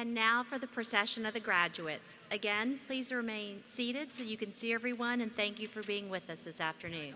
And now for the procession of the graduates. Again, please remain seated so you can see everyone, and thank you for being with us this afternoon.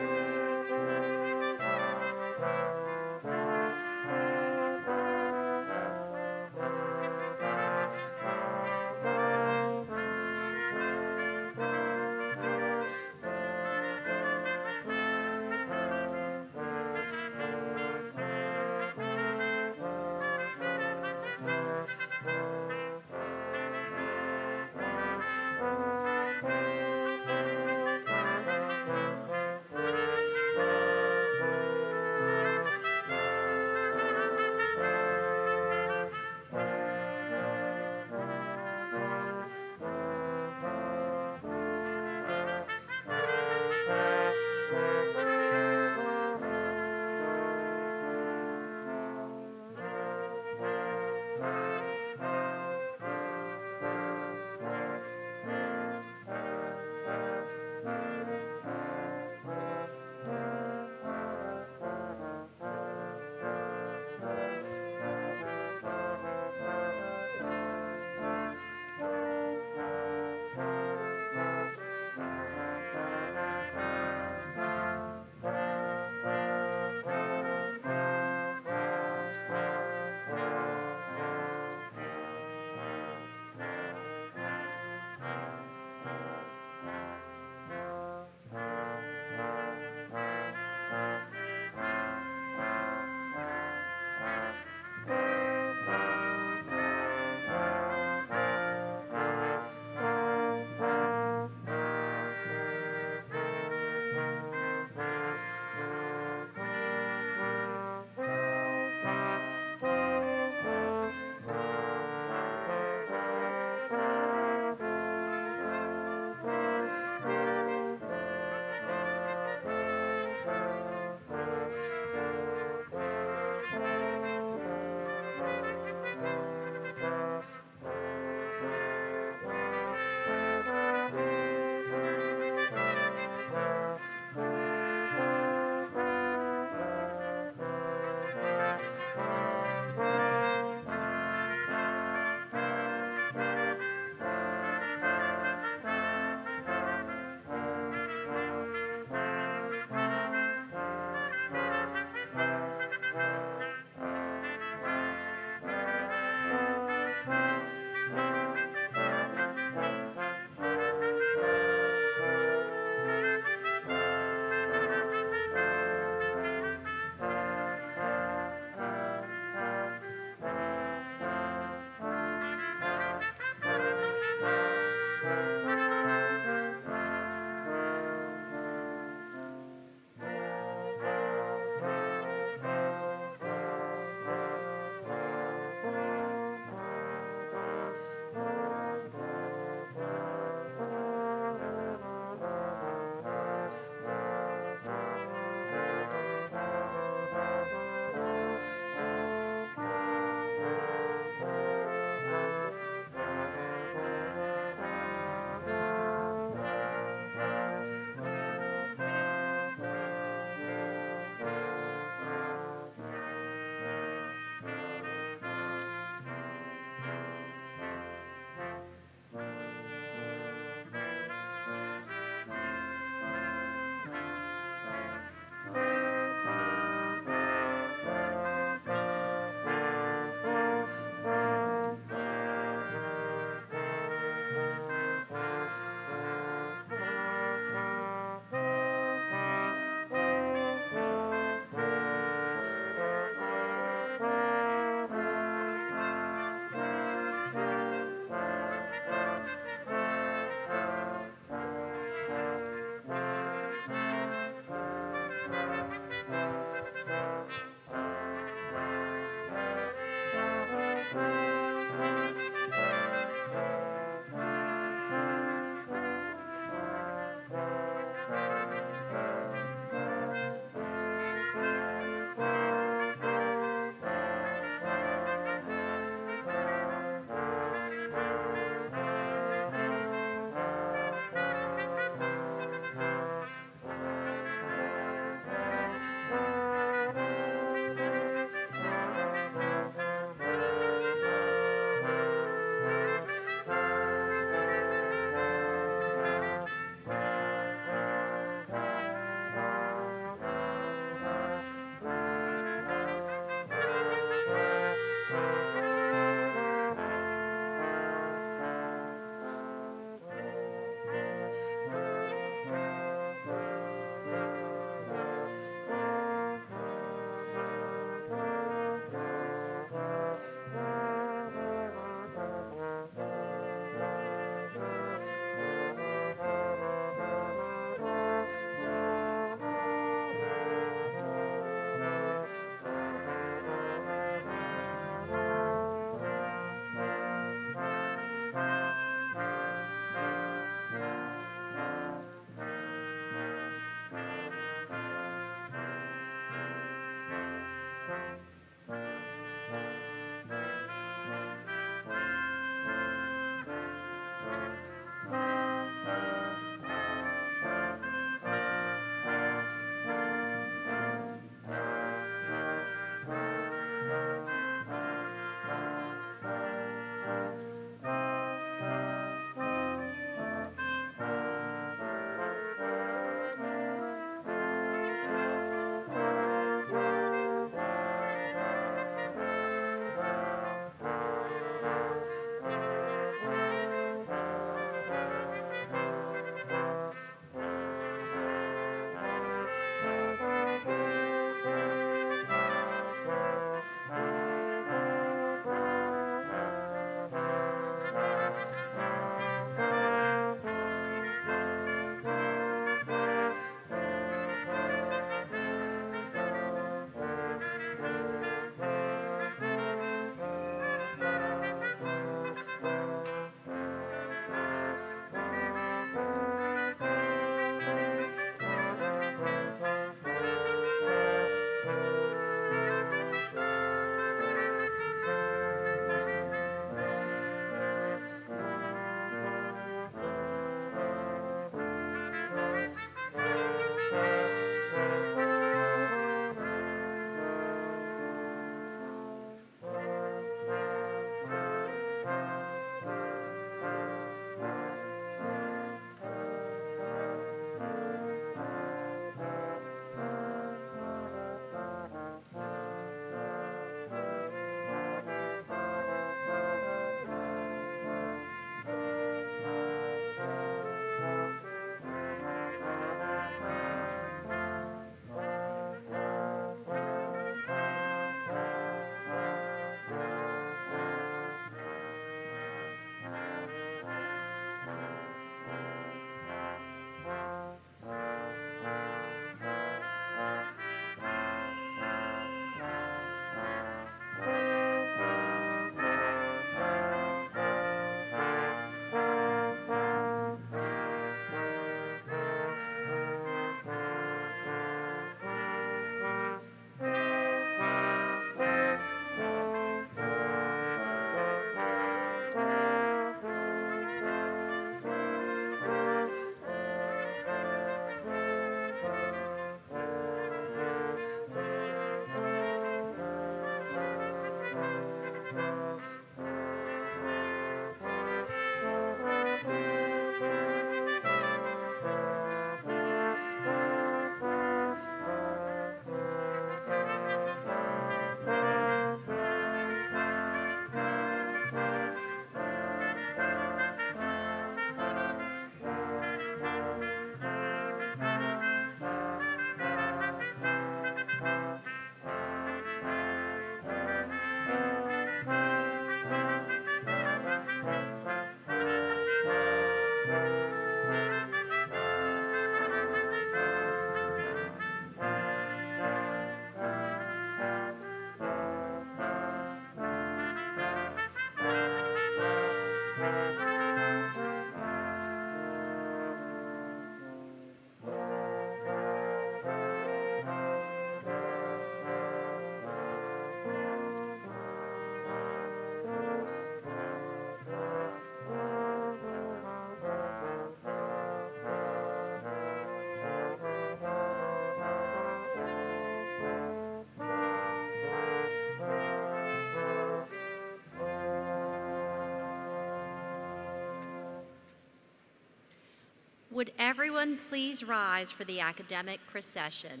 Would everyone please rise for the academic procession?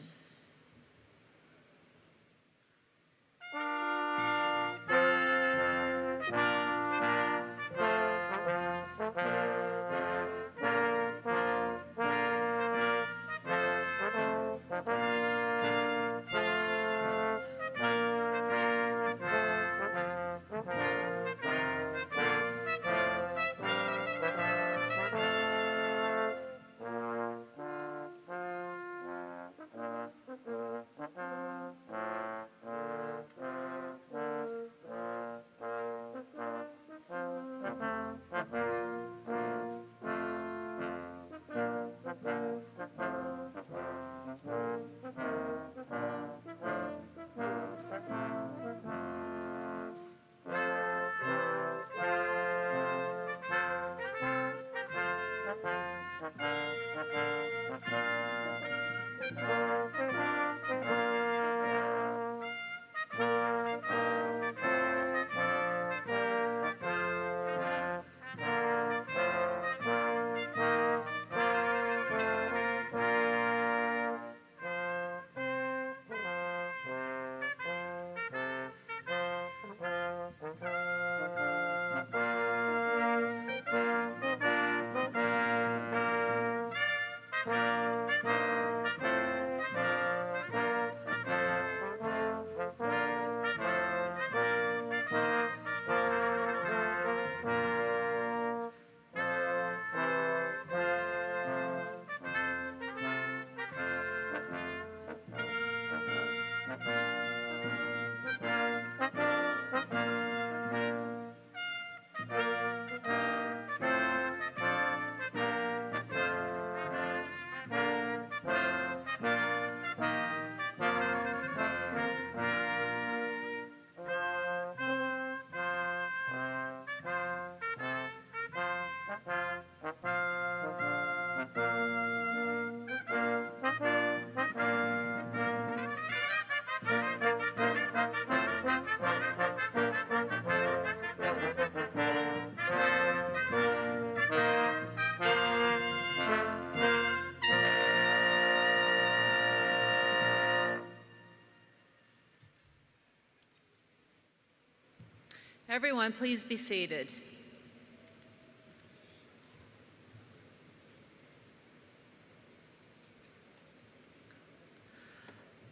Everyone, please be seated.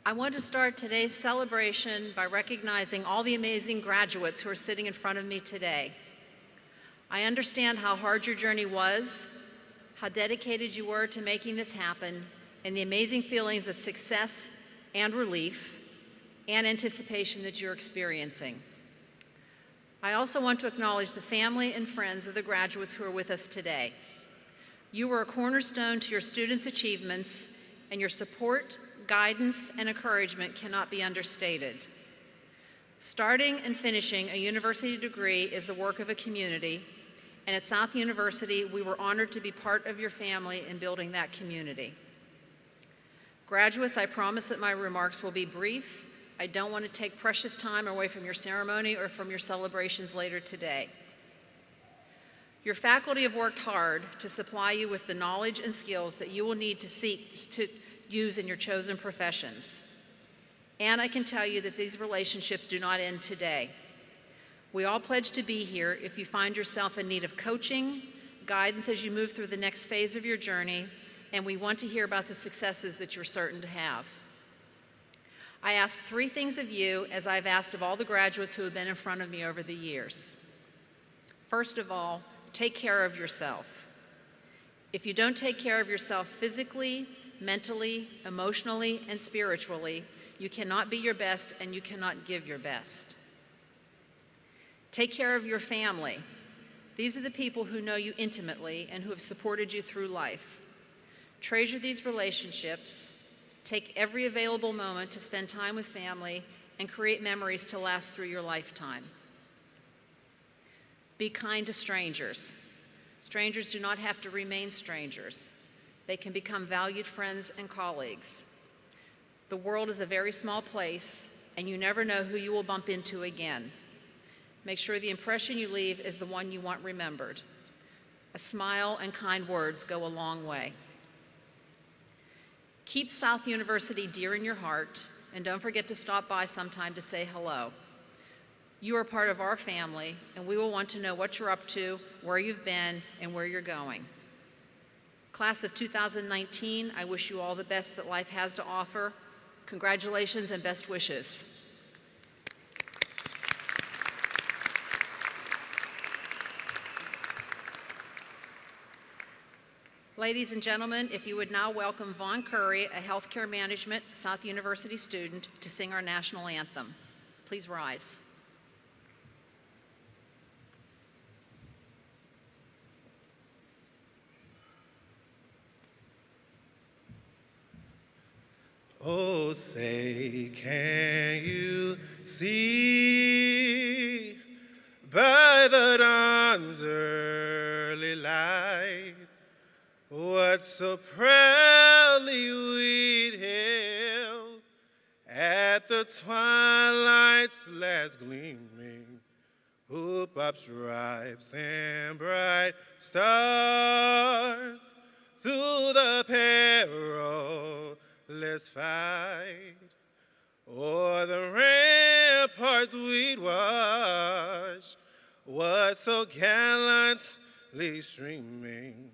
I want to start today's celebration by recognizing all the amazing graduates who are sitting in front of me today. I understand how hard your journey was, how dedicated you were to making this happen, and the amazing feelings of success and relief and anticipation that you're experiencing. I also want to acknowledge the family and friends of the graduates who are with us today. You were a cornerstone to your students' achievements, and your support, guidance, and encouragement cannot be understated. Starting and finishing a university degree is the work of a community, and at South University, we were honored to be part of your family in building that community. Graduates, I promise that my remarks will be brief. I don't want to take precious time away from your ceremony or from your celebrations later today. Your faculty have worked hard to supply you with the knowledge and skills that you will need to use in your chosen professions. And I can tell you that these relationships do not end today. We all pledge to be here if you find yourself in need of coaching, guidance as you move through the next phase of your journey, and we want to hear about the successes that you're certain to have. I ask three things of you, as I've asked of all the graduates who have been in front of me over the years. First of all, take care of yourself. If you don't take care of yourself physically, mentally, emotionally, and spiritually, you cannot be your best and you cannot give your best. Take care of your family. These are the people who know you intimately and who have supported you through life. Treasure these relationships. Take every available moment to spend time with family and create memories to last through your lifetime. Be kind to strangers. Strangers do not have to remain strangers. They can become valued friends and colleagues. The world is a very small place, and you never know who you will bump into again. Make sure the impression you leave is the one you want remembered. A smile and kind words go a long way. Keep South University dear in your heart, and don't forget to stop by sometime to say hello. You are part of our family, and we will want to know what you're up to, where you've been, and where you're going. Class of 2019, I wish you all the best that life has to offer. Congratulations and best wishes. Ladies and gentlemen, if you would now welcome Vaughn Curry, a healthcare management South University student, to sing our national anthem. Please rise. Oh, say, can you see by the dawn's early light what so proudly we'd hailed at the twilight's last gleaming, hoop up stripes and bright stars through the perilous fight, o'er the ramparts we'd watch what so gallantly streaming,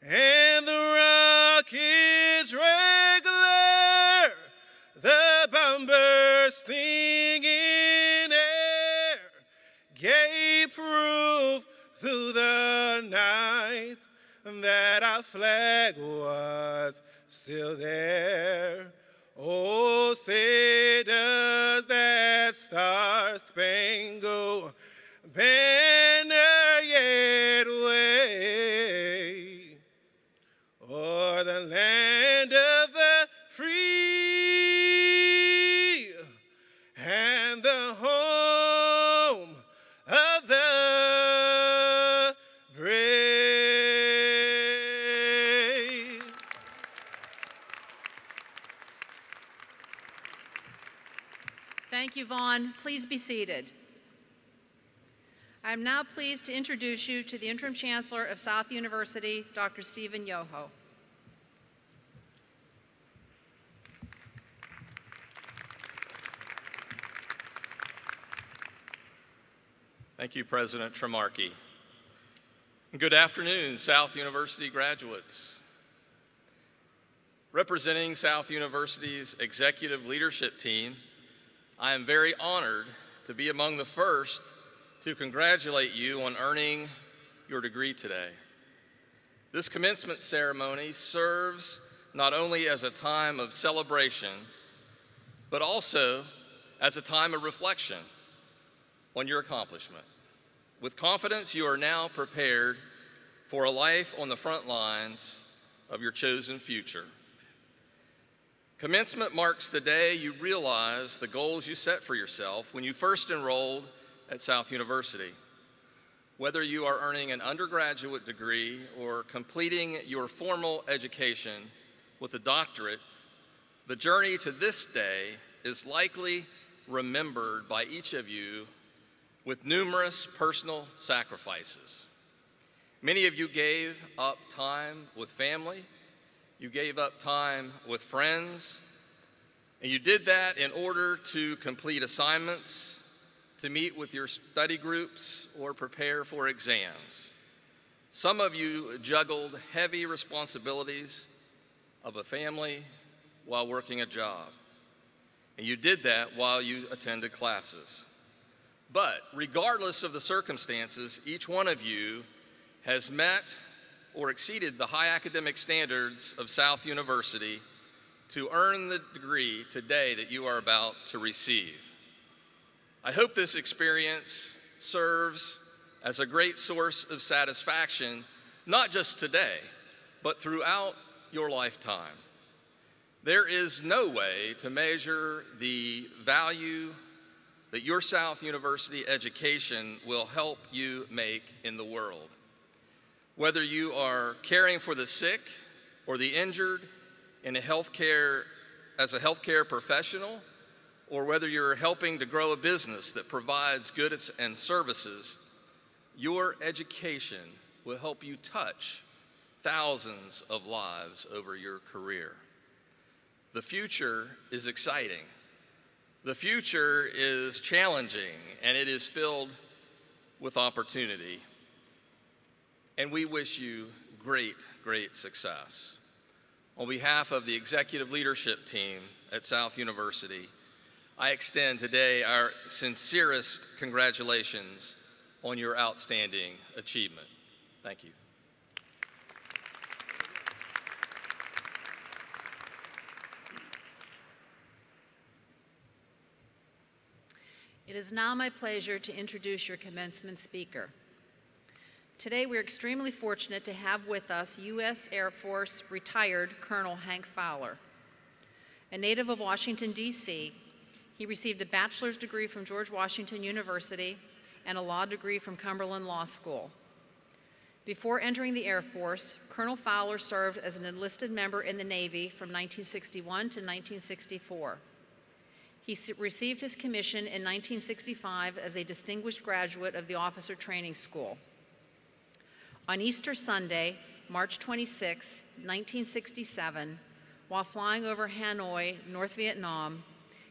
and the rocket's red glare, the bombers stinging air, gave proof through the night that our flag was still there. Oh, say does that star-spangled banner yet wave o'er the land of the free and the home of the brave? Thank you, Vaughn. Please be seated. I am now pleased to introduce you to the Interim Chancellor of South University, Dr. Stephen Yoho. Thank you, President Tremarchi. Good afternoon, South University graduates. Representing South University's executive leadership team, I am very honored to be among the first to congratulate you on earning your degree today. This commencement ceremony serves not only as a time of celebration, but also as a time of reflection on your accomplishment. With confidence, you are now prepared for a life on the front lines of your chosen future. Commencement marks the day you realize the goals you set for yourself when you first enrolled at South University. Whether you are earning an undergraduate degree or completing your formal education with a doctorate, the journey to this day is likely remembered by each of you with numerous personal sacrifices. Many of you gave up time with family, you gave up time with friends, and you did that in order to complete assignments, to meet with your study groups, or prepare for exams. Some of you juggled heavy responsibilities of a family while working a job, and you did that while you attended classes. But regardless of the circumstances, each one of you has met or exceeded the high academic standards of South University to earn the degree today that you are about to receive. I hope this experience serves as a great source of satisfaction, not just today, but throughout your lifetime. There is no way to measure the value that your South University education will help you make in the world. Whether you are caring for the sick or the injured in as a healthcare professional, or whether you're helping to grow a business that provides goods and services, your education will help you touch thousands of lives over your career. The future is exciting. The future is challenging, and it is filled with opportunity. And we wish you great, great success. On behalf of the executive leadership team at South University, I extend today our sincerest congratulations on your outstanding achievement. Thank you. It is now my pleasure to introduce your commencement speaker. Today, we're extremely fortunate to have with us U.S. Air Force retired Colonel Hank Fowler. A native of Washington, D.C., he received a bachelor's degree from George Washington University and a law degree from Cumberland Law School. Before entering the Air Force, Colonel Fowler served as an enlisted member in the Navy from 1961 to 1964. He received his commission in 1965 as a distinguished graduate of the Officer Training School. On Easter Sunday, March 26, 1967, while flying over Hanoi, North Vietnam,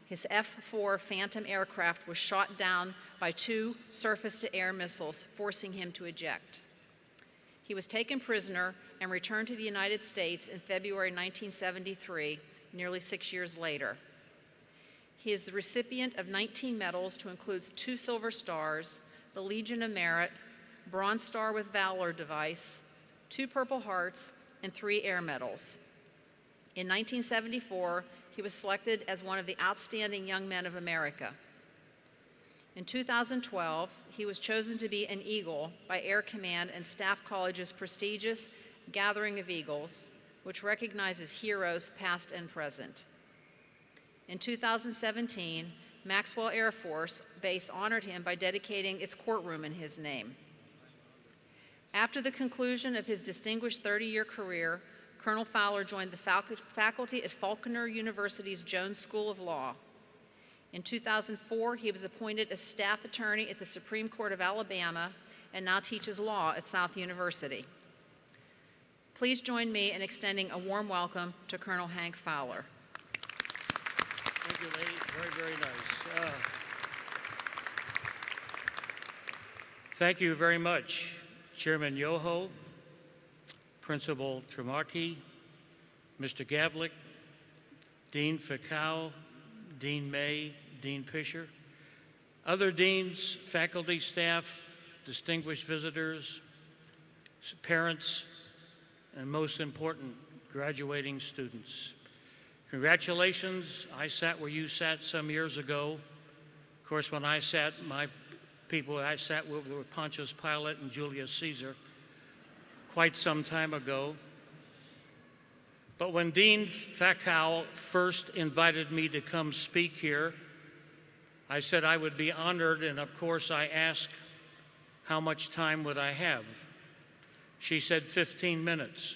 his F-4 Phantom aircraft was shot down by 2 surface-to-air missiles, forcing him to eject. He was taken prisoner and returned to the United States in February 1973, nearly 6 years later. He is the recipient of 19 medals, to include 2 Silver Stars, the Legion of Merit, Bronze Star with Valor device, 2 Purple Hearts, and 3 Air Medals. In 1974, he was selected as one of the Outstanding Young Men of America. In 2012, he was chosen to be an Eagle by Air Command and Staff College's prestigious Gathering of Eagles, which recognizes heroes past and present. In 2017, Maxwell Air Force Base honored him by dedicating its courtroom in his name. After the conclusion of his distinguished 30-year career, Colonel Fowler joined the faculty at Faulkner University's Jones School of Law. In 2004, he was appointed as staff attorney at the Supreme Court of Alabama and now teaches law at South University. Please join me in extending a warm welcome to Colonel Hank Fowler. Thank you, lady. Very, very nice. Thank you very much, Chairman Yoho, Principal Tremarchi, Mr. Gavlik, Dean Ficau, Dean May, Dean Pisher, other deans, faculty, staff, distinguished visitors, parents, and most important, graduating students. Congratulations. I sat where you sat some years ago. Of course, when I sat, I sat with Pontius Pilate and Julius Caesar quite some time ago. But when Dean Ficau first invited me to come speak here, I said I would be honored, and of course I asked how much time would I have. She said 15 minutes.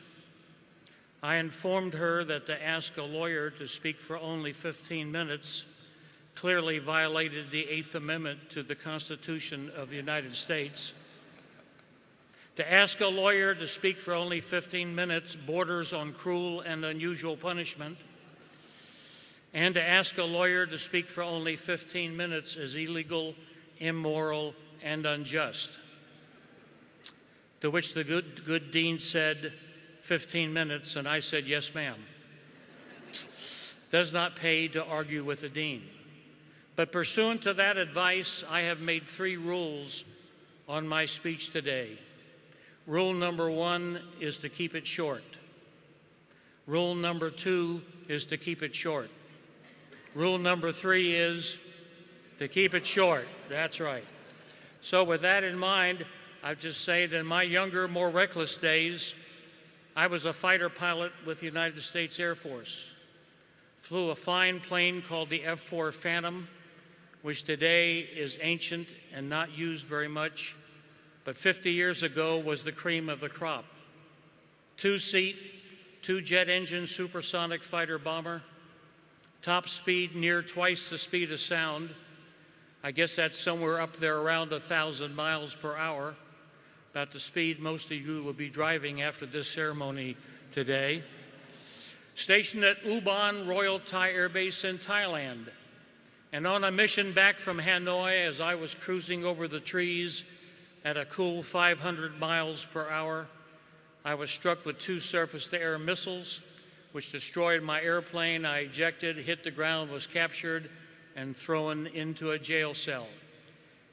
I informed her that to ask a lawyer to speak for only 15 minutes clearly violated the 8th Amendment to the Constitution of the United States. To ask a lawyer to speak for only 15 minutes borders on cruel and unusual punishment. And to ask a lawyer to speak for only 15 minutes is illegal, immoral, and unjust. To which the good dean said, 15 minutes, and I said, yes, ma'am. Does not pay to argue with the dean. But pursuant to that advice, I have made 3 rules on my speech today. Rule number 1 is to keep it short. Rule number 2 is to keep it short. Rule number 3 is to keep it short. That's right. So with that in mind, I'll just say that in my younger, more reckless days, I was a fighter pilot with the United States Air Force. Flew a fine plane called the F-4 Phantom, which today is ancient and not used very much, but 50 years ago was the cream of the crop. 2-seat, 2-jet engine supersonic fighter bomber, top speed near twice the speed of sound. I guess that's somewhere up there around 1,000 miles per hour. about the speed most of you will be driving after this ceremony today. Stationed at Ubon Royal Thai Air Base in Thailand, and on a mission back from Hanoi as I was cruising over the trees at a cool 500 miles per hour, I was struck with 2 surface-to-air missiles, which destroyed my airplane. I ejected, hit the ground, was captured, and thrown into a jail cell,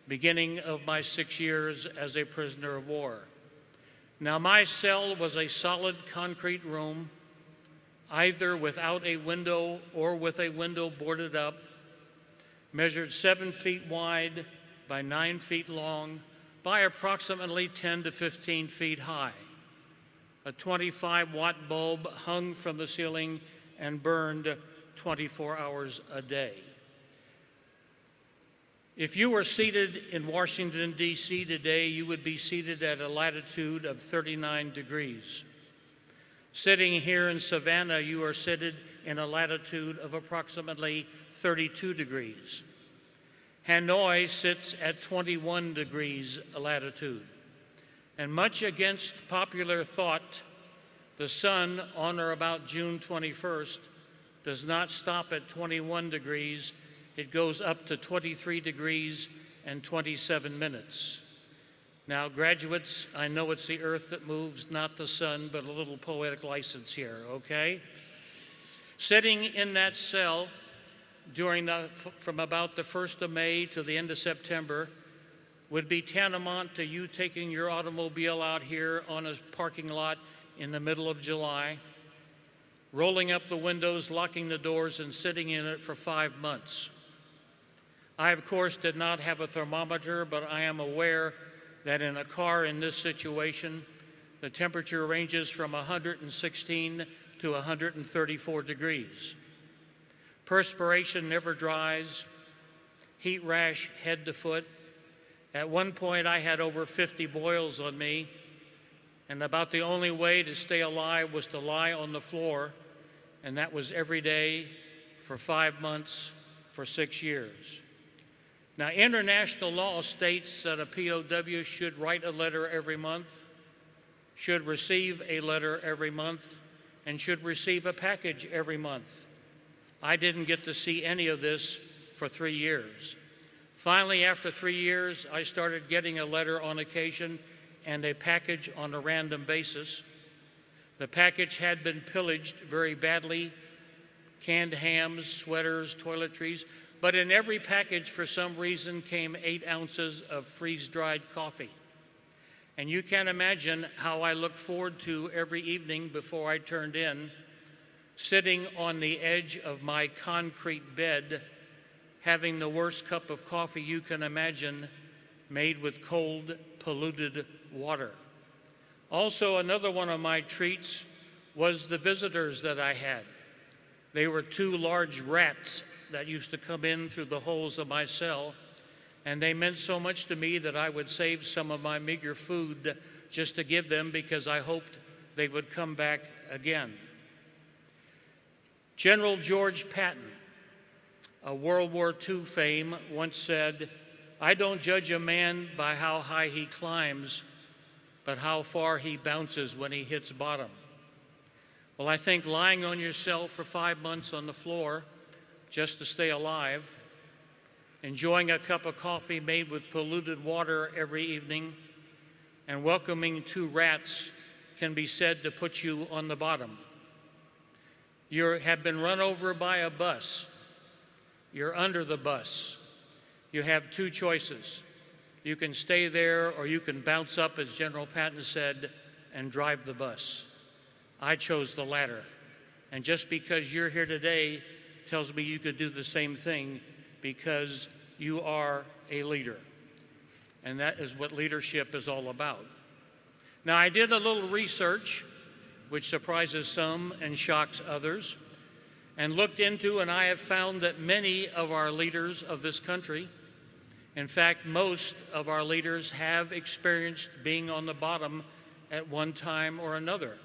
beginning of my 6 years as a prisoner of war. Now, my cell was a solid concrete room, either without a window or with a window boarded up, measured 7 feet wide by 9 feet long by approximately 10 to 15 feet high. A 25-watt bulb hung from the ceiling and burned 24 hours a day. If you were seated in Washington, D.C. today, you would be seated at a latitude of 39 degrees. Sitting here in Savannah, you are seated in a latitude of approximately 32 degrees. Hanoi sits at 21 degrees latitude. And much against popular thought, the sun on or about June 21st does not stop at 21 degrees. It goes up to 23 degrees and 27 minutes. Now, graduates, I know it's the earth that moves, not the sun, but a little poetic license here, okay? Sitting in that cell from about the 1st of May to the end of September would be tantamount to you taking your automobile out here on a parking lot in the middle of July, rolling up the windows, locking the doors, and sitting in it for 5 months. I, of course, did not have a thermometer, but I am aware that in a car in this situation, the temperature ranges from 116 to 134 degrees. Perspiration never dries, heat rash head to foot. At one point, I had over 50 boils on me, and about the only way to stay alive was to lie on the floor, and that was every day for 5 months for 6 years. Now, international law states that a POW should write a letter every month, should receive a letter every month, and should receive a package every month. I didn't get to see any of this for 3 years. Finally, after 3 years, I started getting a letter on occasion and a package on a random basis. The package had been pillaged very badly, canned hams, sweaters, toiletries, but in every package, for some reason, came 8 ounces of freeze-dried coffee. And you can imagine how I looked forward to every evening before I turned in, sitting on the edge of my concrete bed, having the worst cup of coffee you can imagine, made with cold, polluted water. Also, another one of my treats was the visitors that I had. They were 2 large rats that used to come in through the holes of my cell, and they meant so much to me that I would save some of my meager food just to give them because I hoped they would come back again. General George Patton, a World War II fame, once said, "I don't judge a man by how high he climbs, but how far he bounces when he hits bottom." Well, I think lying on yourself for 5 months on the floor just to stay alive, enjoying a cup of coffee made with polluted water every evening, and welcoming 2 rats can be said to put you on the bottom. You have been run over by a bus. You're under the bus. You have 2 choices. You can stay there or you can bounce up, as General Patton said, and drive the bus. I chose the latter. And just because you're here today tells me you could do the same thing because you are a leader. And that is what leadership is all about. Now, I did a little research, which surprises some and shocks others, and looked into, and I have found that many of our leaders of this country, in fact, most of our leaders have experienced being on the bottom at one time or another.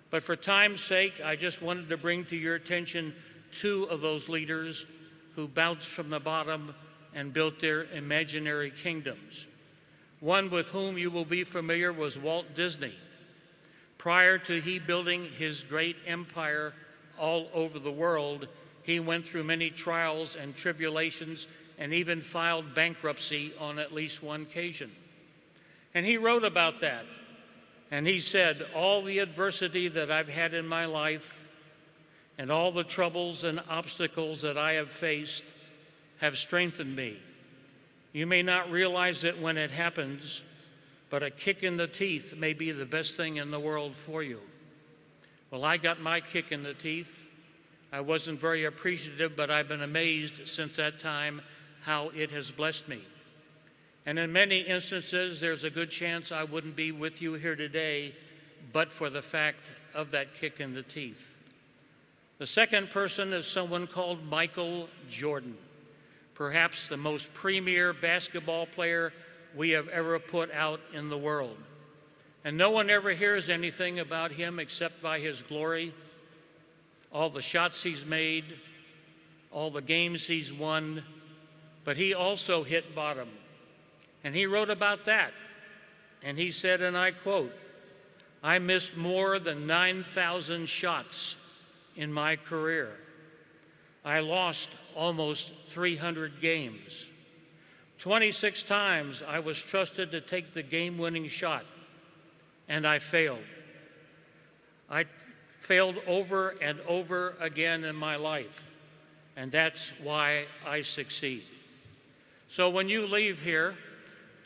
But for time's sake, I just wanted to bring to your attention 2 of those leaders who bounced from the bottom and built their imaginary kingdoms. One with whom you will be familiar was Walt Disney. Prior to he building his great empire all over the world, he went through many trials and tribulations and even filed bankruptcy on at least one occasion. And he wrote about that. And he said, all the adversity that I've had in my life and all the troubles and obstacles that I have faced have strengthened me. You may not realize it when it happens, but a kick in the teeth may be the best thing in the world for you. Well, I got my kick in the teeth. I wasn't very appreciative, but I've been amazed since that time how it has blessed me. And in many instances, there's a good chance I wouldn't be with you here today, but for the fact of that kick in the teeth. The second person is someone called Michael Jordan, perhaps the most premier basketball player we have ever put out in the world. And no one ever hears anything about him except by his glory, all the shots he's made, all the games he's won, but he also hit bottom. And he wrote about that. And he said, and I quote, I missed more than 9,000 shots in my career. I lost almost 300 games. 26 times I was trusted to take the game-winning shot, and I failed. I failed over and over again in my life, and that's why I succeed. So when you leave here,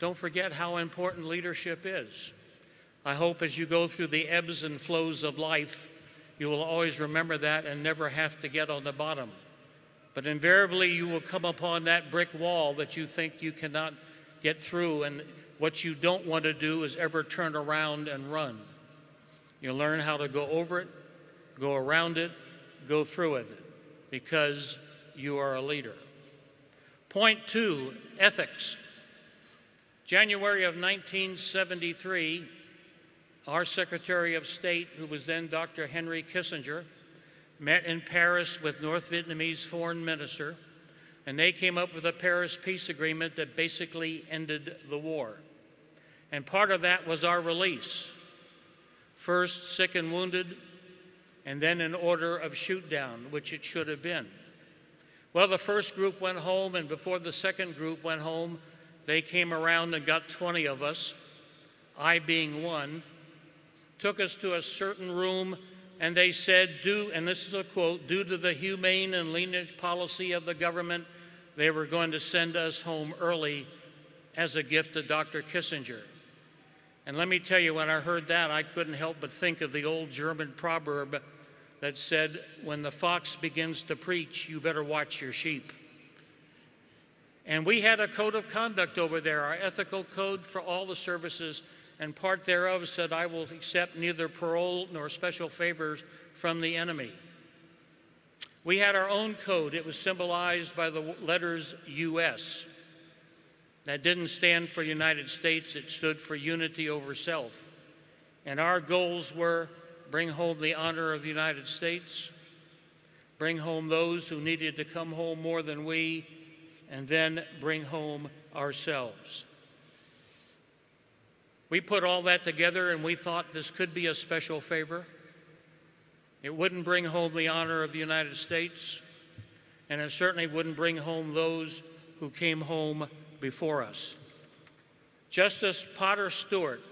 don't forget how important leadership is. I hope as you go through the ebbs and flows of life, you will always remember that and never have to get on the bottom. But invariably, you will come upon that brick wall that you think you cannot get through, and what you don't want to do is ever turn around and run. You learn how to go over it, go around it, go through it, because you are a leader. Point 2, ethics. January of 1973, our Secretary of State, who was then Dr. Henry Kissinger, met in Paris with North Vietnamese foreign minister, and they came up with a Paris peace agreement that basically ended the war. And part of that was our release. First, sick and wounded, and then in order of shoot down, which it should have been. Well, the first group went home, and before the second group went home, they came around and got 20 of us, I being one, took us to a certain room, and they said, and this is a quote, due to the humane and lenient policy of the government, they were going to send us home early as a gift to Dr. Kissinger. And let me tell you, when I heard that, I couldn't help but think of the old German proverb that said, when the fox begins to preach, you better watch your sheep. And we had a code of conduct over there, our ethical code for all the services, and part thereof said, I will accept neither parole nor special favors from the enemy. We had our own code. It was symbolized by the letters US. That didn't stand for United States, it stood for unity over self. And our goals were bring home the honor of the United States, bring home those who needed to come home more than we, and then bring home ourselves. We put all that together and we thought this could be a special favor. It wouldn't bring home the honor of the United States, and it certainly wouldn't bring home those who came home before us. Justice Potter Stewart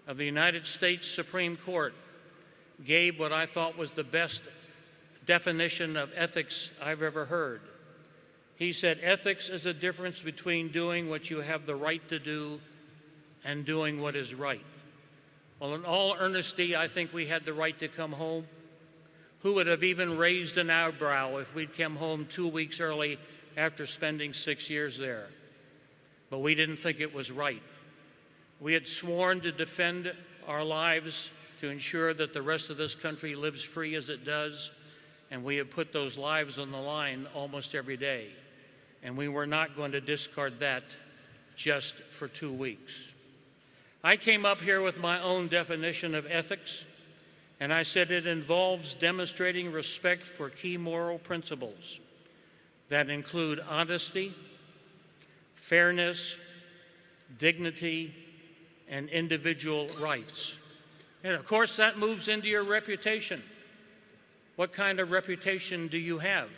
of the United States Supreme Court gave what I thought was the best definition of ethics I've ever heard. He said, ethics is the difference between doing what you have the right to do and doing what is right. Well, in all earnesty, I think we had the right to come home. Who would have even raised an eyebrow if we'd come home 2 weeks early after spending 6 years there? But we didn't think it was right. We had sworn to defend our lives to ensure that the rest of this country lives free as it does, and we have put those lives on the line almost every day. And we were not going to discard that just for 2 weeks. I came up here with my own definition of ethics, and I said it involves demonstrating respect for key moral principles that include honesty, fairness, dignity, and individual rights. And of course, that moves into your reputation. What kind of reputation do you have?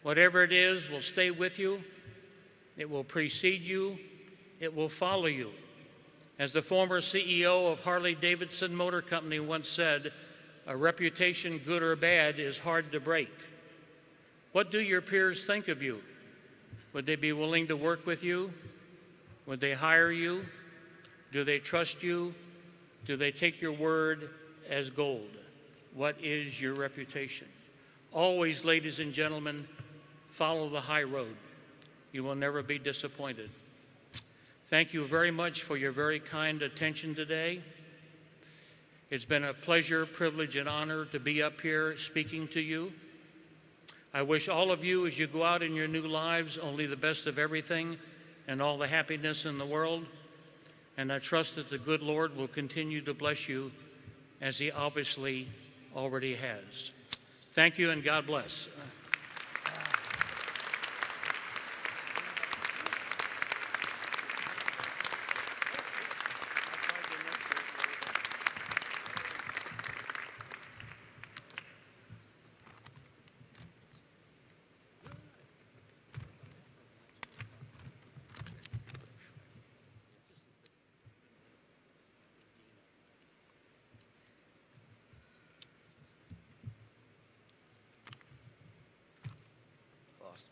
Whatever it is will stay with you, it will precede you, it will follow you. As the former CEO of Harley-Davidson Motor Company once said, a reputation, good or bad, is hard to break. What do your peers think of you? Would they be willing to work with you? Would they hire you? Do they trust you? Do they take your word as gold? What is your reputation? Always, ladies and gentlemen, follow the high road. You will never be disappointed. Thank you very much for your very kind attention today. It's been a pleasure, privilege, and honor to be up here speaking to you. I wish all of you, as you go out in your new lives, only the best of everything and all the happiness in the world. And I trust that the good Lord will continue to bless you as He obviously already has. Thank you and God bless.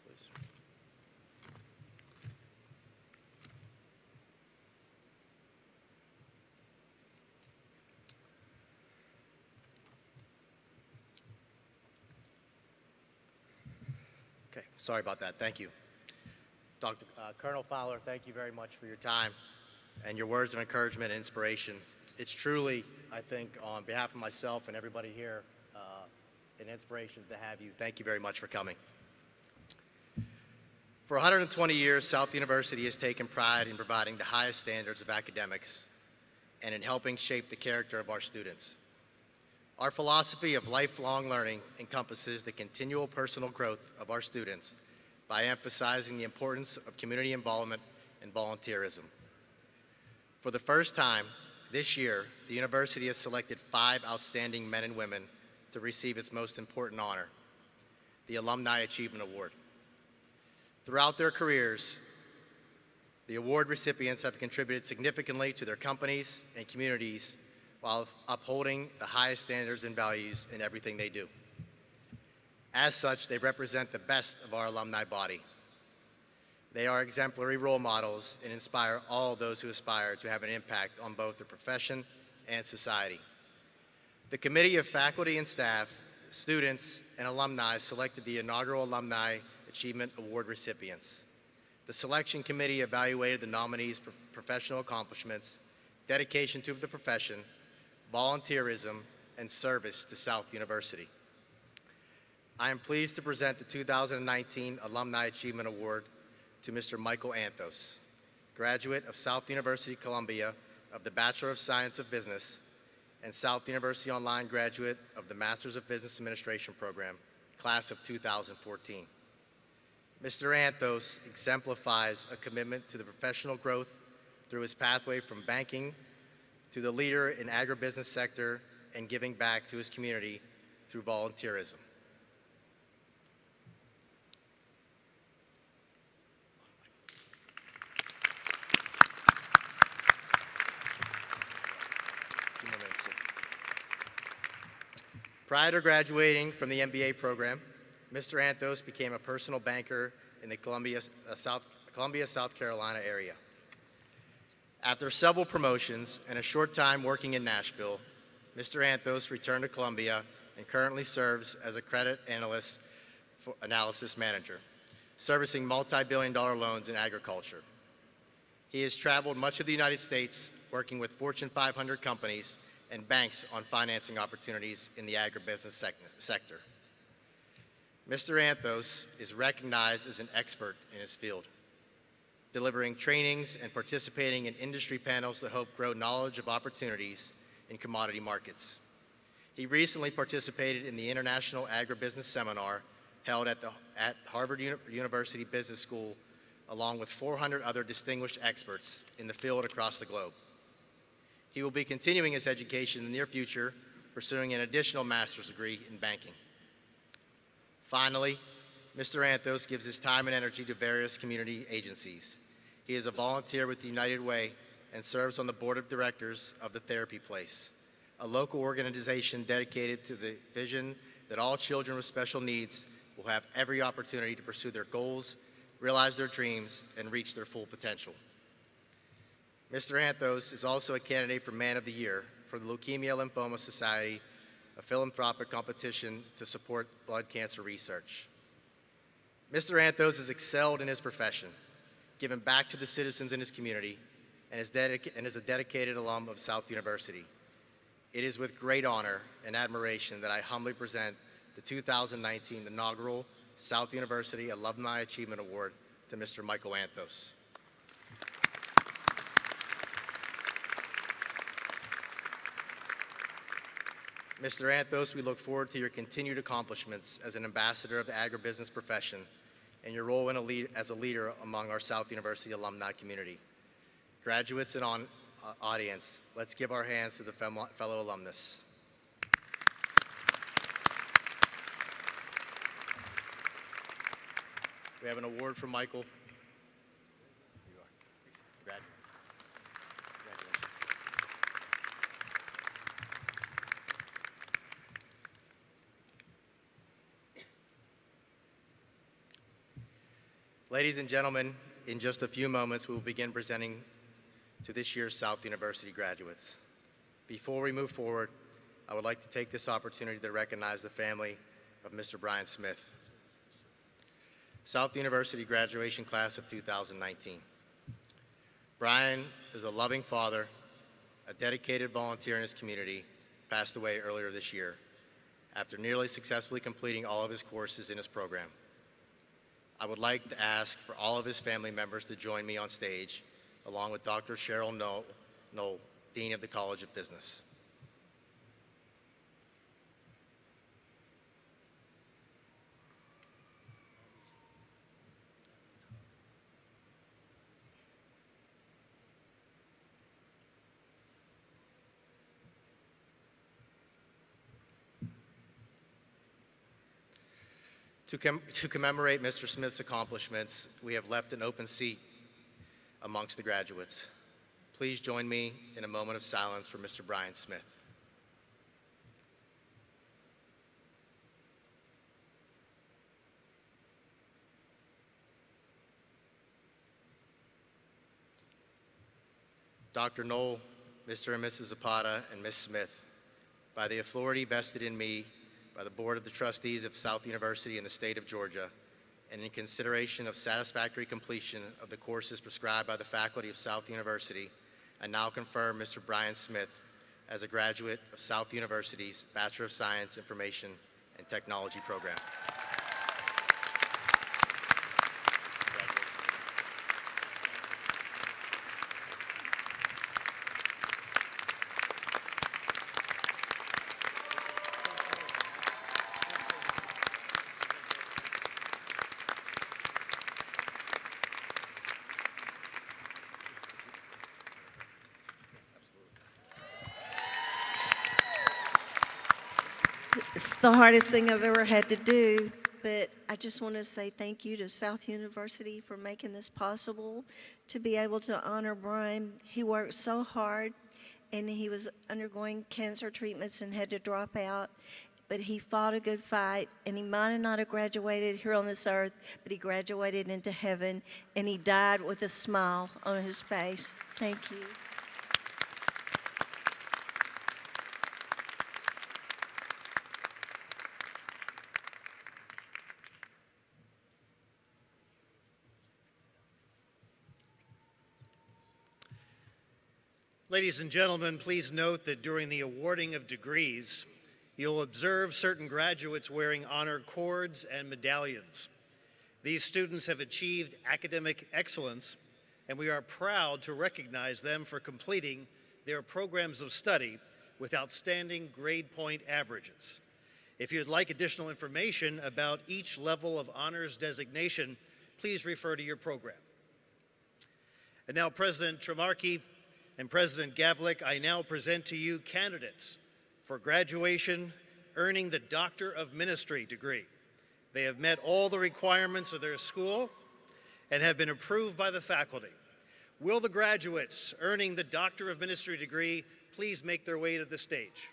Please. Okay, sorry about that. Thank you. Dr. Colonel Fowler, thank you very much for your time and your words of encouragement and inspiration. It's truly, I think, on behalf of myself and everybody here, an inspiration to have you. Thank you very much for coming. For 120 years, South University has taken pride in providing the highest standards of academics and in helping shape the character of our students. Our philosophy of lifelong learning encompasses the continual personal growth of our students by emphasizing the importance of community involvement and volunteerism. For the first time this year, the university has selected 5 outstanding men and women to receive its most important honor, the Alumni Achievement Award. Throughout their careers, the award recipients have contributed significantly to their companies and communities while upholding the highest standards and values in everything they do. As such, they represent the best of our alumni body. They are exemplary role models and inspire all those who aspire to have an impact on both their profession and society. The Committee of Faculty and Staff, students, and alumni selected the inaugural Alumni Achievement Award recipients. The selection committee evaluated the nominees' professional accomplishments, dedication to the profession, volunteerism, and service to South University. I am pleased to present the 2019 Alumni Achievement Award to Mr. Michael Anthos, graduate of South University Columbia of the Bachelor of Science of Business and South University Online graduate of the Masters of Business Administration program, class of 2014. Mr. Anthos exemplifies a commitment to the professional growth through his pathway from banking to the leader in agribusiness sector and giving back to his community through volunteerism. Prior to graduating from the MBA program, Mr. Anthos became a personal banker in the Columbia, South Carolina area. After several promotions and a short time working in Nashville, Mr. Anthos returned to Columbia and currently serves as a credit analysis manager, servicing multi-billion-dollar loans in agriculture. He has traveled much of the United States working with Fortune 500 companies and banks on financing opportunities in the agribusiness sector. Mr. Anthos is recognized as an expert in his field, delivering trainings and participating in industry panels to help grow knowledge of opportunities in commodity markets. He recently participated in the International Agribusiness Seminar held at Harvard University Business School along with 400 other distinguished experts in the field across the globe. He will be continuing his education in the near future, pursuing an additional master's degree in banking. Finally, Mr. Anthos gives his time and energy to various community agencies. He is a volunteer with the United Way and serves on the board of directors of the Therapy Place, a local organization dedicated to the vision that all children with special needs will have every opportunity to pursue their goals, realize their dreams, and reach their full potential. Mr. Anthos is also a candidate for Man of the Year for the Leukemia Lymphoma Society, a philanthropic competition to support blood cancer research. Mr. Anthos has excelled in his profession, given back to the citizens in his community, and is a dedicated alum of South University. It is with great honor and admiration that I humbly present the 2019 inaugural South University Alumni Achievement Award to Mr. Michael Anthos. Mr. Anthos, we look forward to your continued accomplishments as an ambassador of the agribusiness profession and your role as a leader among our South University alumni community. Graduates and audience, let's give our hands to the fellow alumnus. We have an award for Michael. Here you are. Congratulations. Ladies and gentlemen, in just a few moments, we will begin presenting to this year's South University graduates. Before we move forward, I would like to take this opportunity to recognize the family of Mr. Brian Smith, South University graduation class of 2019. Brian is a loving father, a dedicated volunteer in his community, passed away earlier this year after nearly successfully completing all of his courses in his program. I would like to ask for all of his family members to join me on stage, along with Dr. Cheryl Knoll, Dean of the College of Business. To commemorate Mr. Smith's accomplishments, we have left an open seat amongst the graduates. Please join me in a moment of silence for Mr. Brian Smith. Dr. Knoll, Mr. and Mrs. Zapata, and Ms. Smith, by the authority vested in me by the Board of the Trustees of South University in the state of Georgia, and in consideration of satisfactory completion of the courses prescribed by the faculty of South University, I now confirm Mr. Brian Smith as a graduate of South University's Bachelor of Science, Information and Technology program. It's the hardest thing I've ever had to do, but I just want to say thank you to South University for making this possible, to be able to honor Brian. He worked so hard, and he was undergoing cancer treatments and had to drop out, but he fought a good fight, and he might have not have graduated here on this earth, but he graduated into heaven, and he died with a smile on his face. Thank you. Ladies and gentlemen, please note that during the awarding of degrees, you'll observe certain graduates wearing honor cords and medallions. These students have achieved academic excellence, and we are proud to recognize them for completing their programs of study with outstanding grade point averages. If you'd like additional information about each level of honors designation, please refer to your program. And now, President Tremarky and President Gavlik, I now present to you candidates for graduation earning the Doctor of Ministry degree. They have met all the requirements of their school and have been approved by the faculty. Will the graduates earning the Doctor of Ministry degree please make their way to the stage?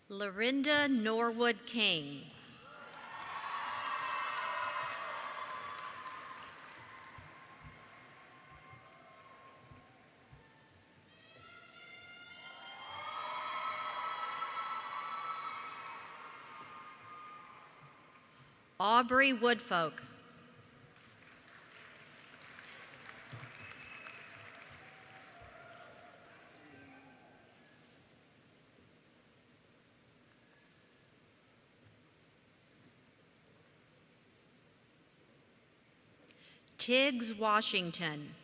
Lorinda Norwood King. Aubrey Woodfolk. Tiggs Washington.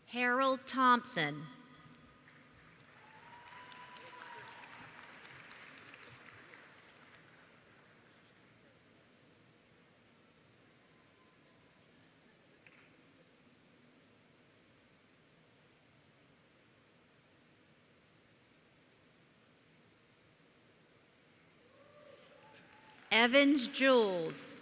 Harold Thompson. Evans Jules.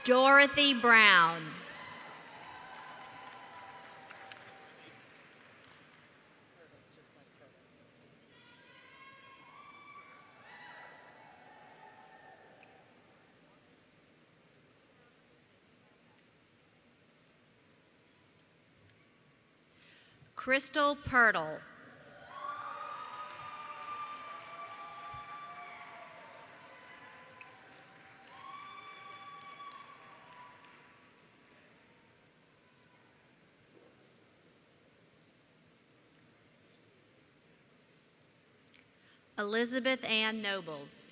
Dorothy Brown. Crystal Pirtle. Elizabeth Ann Nobles.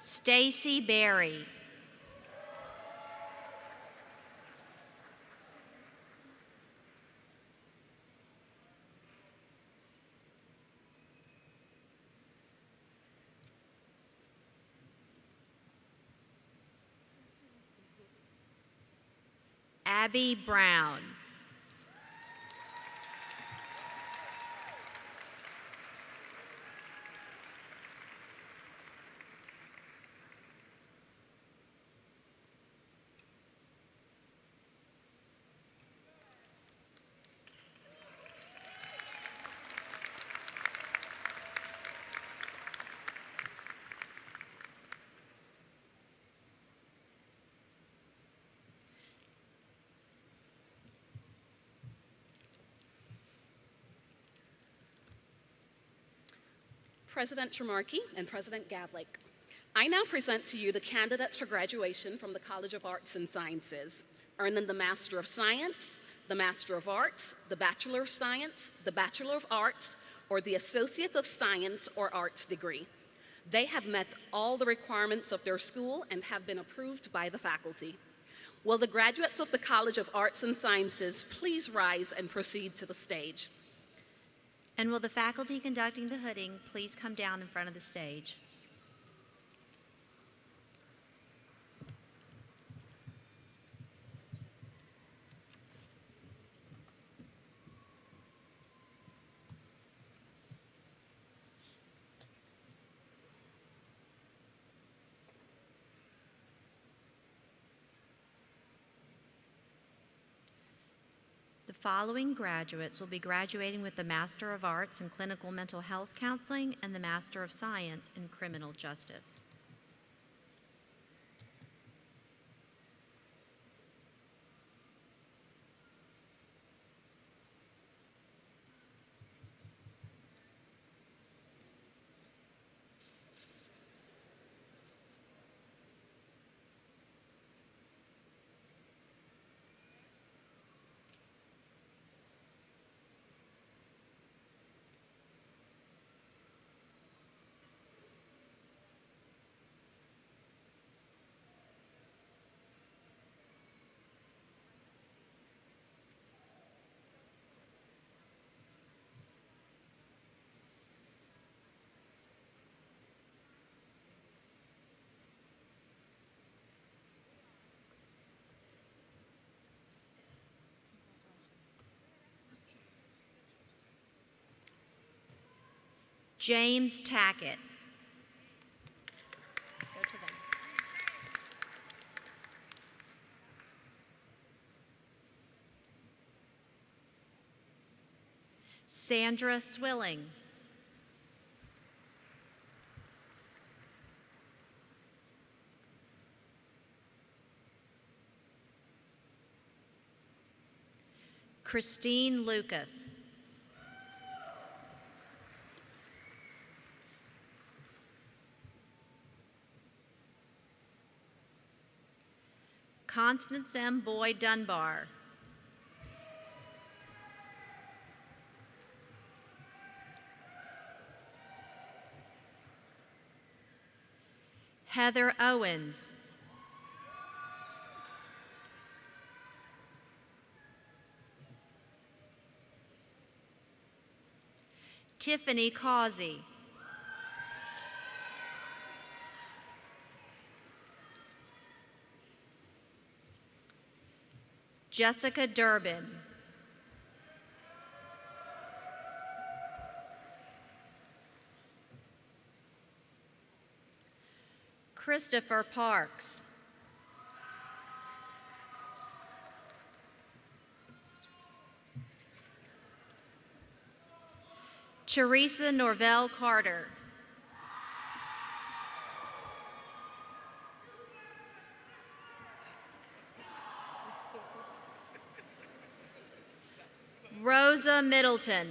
Stacy Berry. Abby Brown. President Tremarky and President Gavlik, I now present to you the candidates for graduation from the College of Arts and Sciences, earning the Master of Science, the Master of Arts, the Bachelor of Science, the Bachelor of Arts, or the Associate of Science or Arts degree. They have met all the requirements of their school and have been approved by the faculty. Will the graduates of the College of Arts and Sciences please rise and proceed to the stage? And will the faculty conducting the hooding please come down in front of the stage? The following graduates will be graduating with the Master of Arts in Clinical Mental Health Counseling and the Master of Science in Criminal Justice. James Tackett. Go to them. Sandra Swilling. Christine Lucas. Constance M. Boyd Dunbar. Heather Owens. Tiffany Causey. Jessica Durbin. Christopher Parks. Teresa Norvell Carter. Rosa Middleton.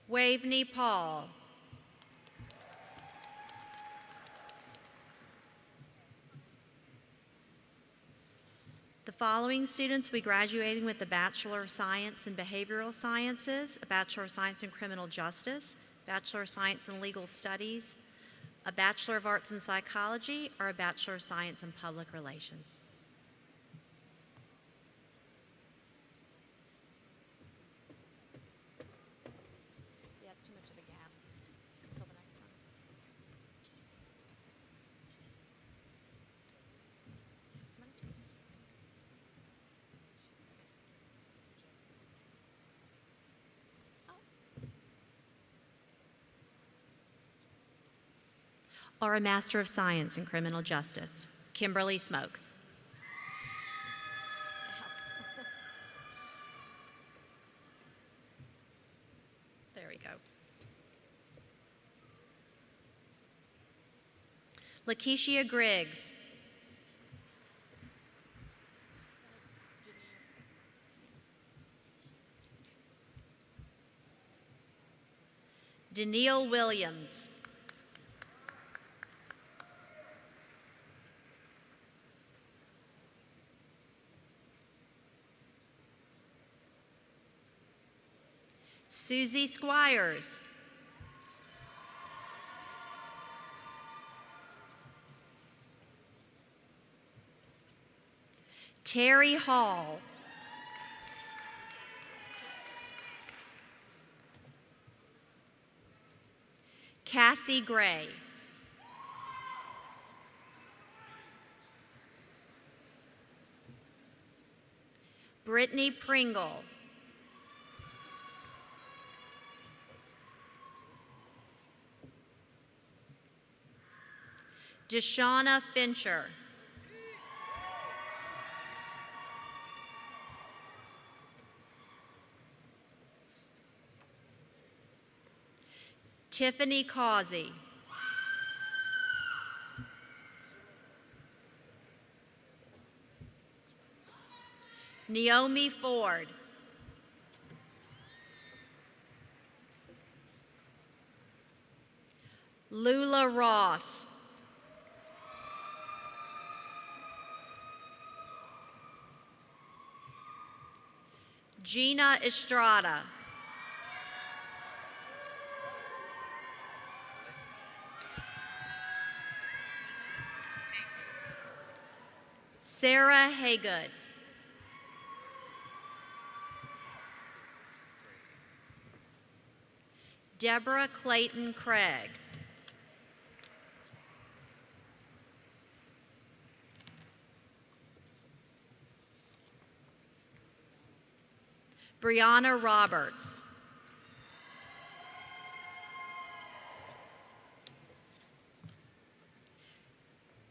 Waveney Paul. The following students will be graduating with the Bachelor of Science in Behavioral Sciences, a Bachelor of Science in Criminal Justice, Bachelor of Science in Legal Studies, a Bachelor of Arts in Psychology, or a Bachelor of Science in Public Relations. Yeah, it's too much of a gap. Until the next one. Or a Master of Science in Criminal Justice, Kimberly Smokes. There we go. Lakeisha Griggs. Danielle Williams. Susie Squires. Terry Hall. Cassie Gray. Brittany Pringle. Deshauna Fincher. Tiffany Causey. Naomi Ford. Lula Ross. Gina Estrada. Sarah Haygood. Deborah Clayton Craig. Brianna Roberts.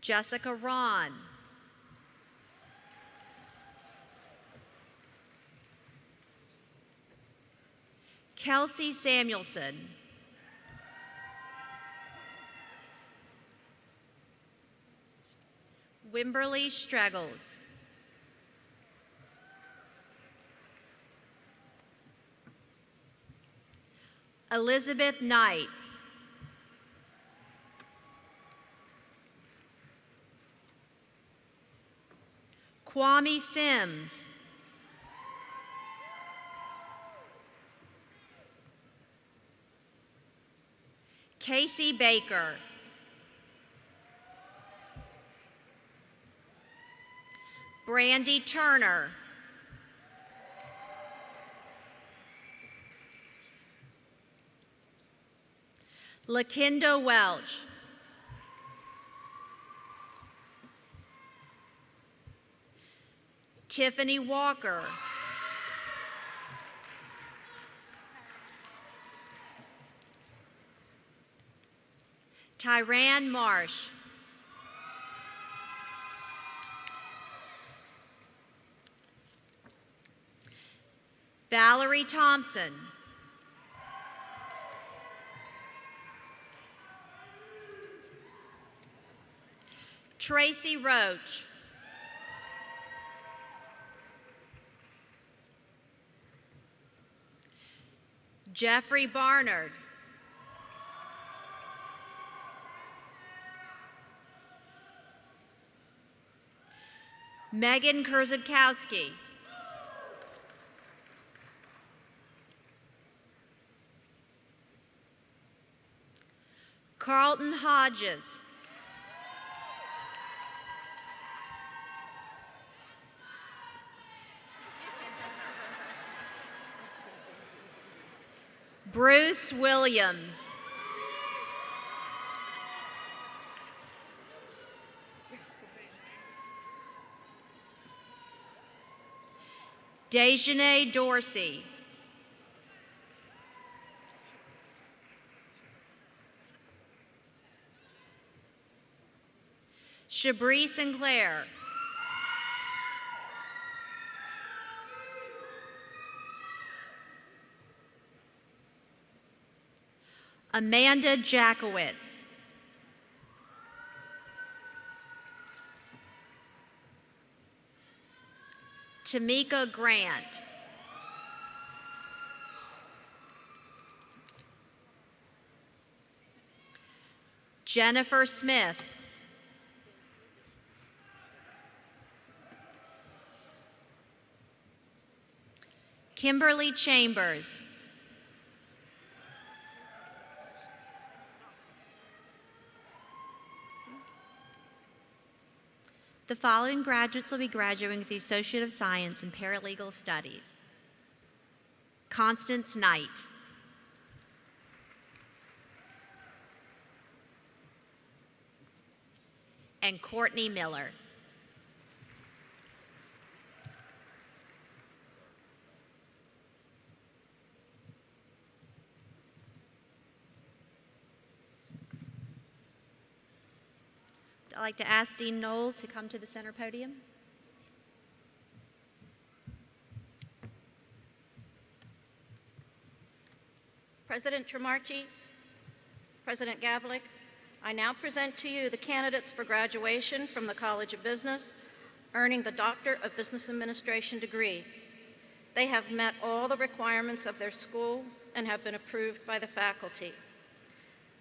Jessica Ron. Kelsey Samuelson. Wimberly Straggles. Elizabeth Knight. Kwame Sims. Casey Baker. Brandy Turner. Lakinda Welch. Tiffany Walker. Tyran Marsh. Valerie Thompson. Tracy Roach. Jeffrey Barnard. Megan Kurzakowski. Carlton Hodges. Bruce Williams. Dejanay Dorsey. Shabri Sinclair. Amanda Jackowitz. Tamika Grant. Jennifer Smith. Kimberly Chambers. The following graduates will be graduating with the Associate of Science in Paralegal Studies: Constance Knight, and Courtney Miller. I'd like to ask Dean Knoll to come to the center podium. President Tremarchi, President Gavlik, I now present to you the candidates for graduation from the College of Business, earning the Doctor of Business Administration degree. They have met all the requirements of their school and have been approved by the faculty.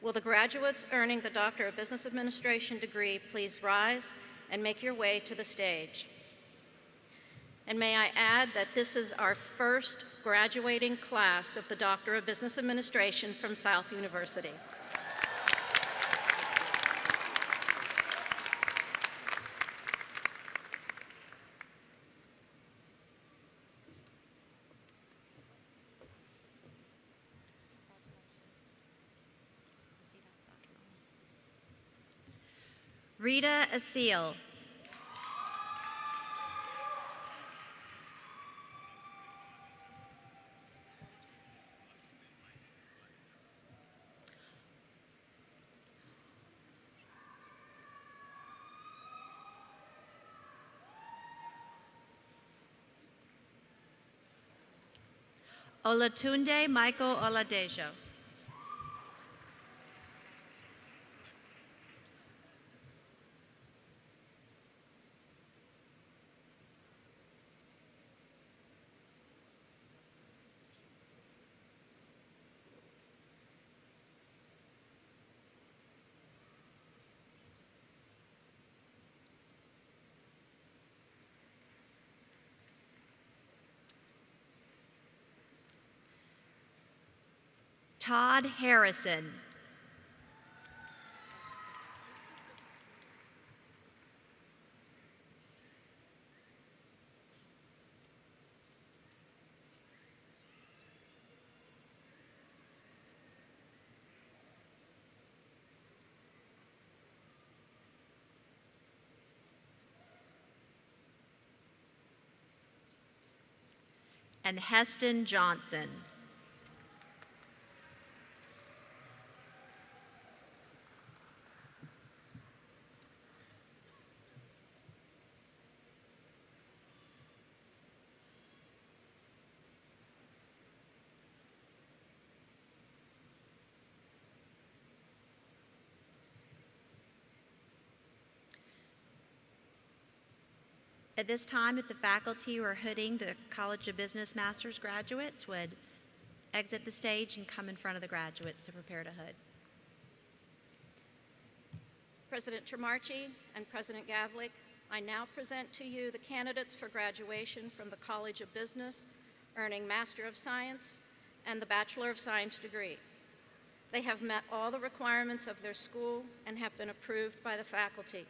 Will the graduates earning the Doctor of Business Administration degree please rise and make your way to the stage? And may I add that this is our first graduating class of the Doctor of Business Administration from South University. Rita Asil. Olatunde Michael Oladejo. Todd Harrison. And Heston Johnson. At this time, if the faculty who are hooding the College of Business Master's graduates would exit the stage and come in front of the graduates to prepare to hood. President Tremarchi and President Gavlik, I now present to you the candidates for graduation from the College of Business, earning Master of Science and the Bachelor of Science degree. They have met all the requirements of their school and have been approved by the faculty.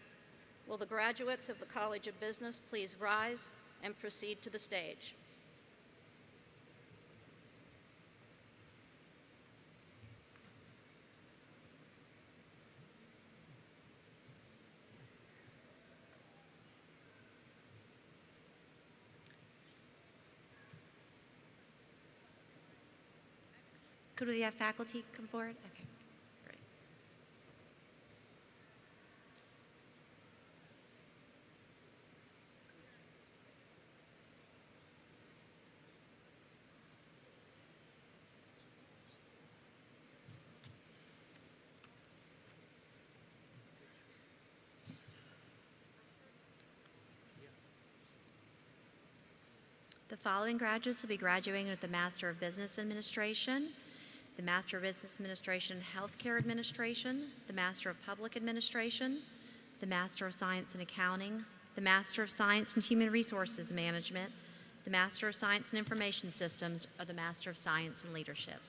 Will the graduates of the College of Business please rise and proceed to the stage? Could we have faculty come forward? Okay, great. The following graduates will be graduating with the Master of Business Administration, the Master of Business Administration Healthcare Administration, the Master of Public Administration, the Master of Science in Accounting, the Master of Science in Human Resources Management, the Master of Science in Information Systems, or the Master of Science in Leadership.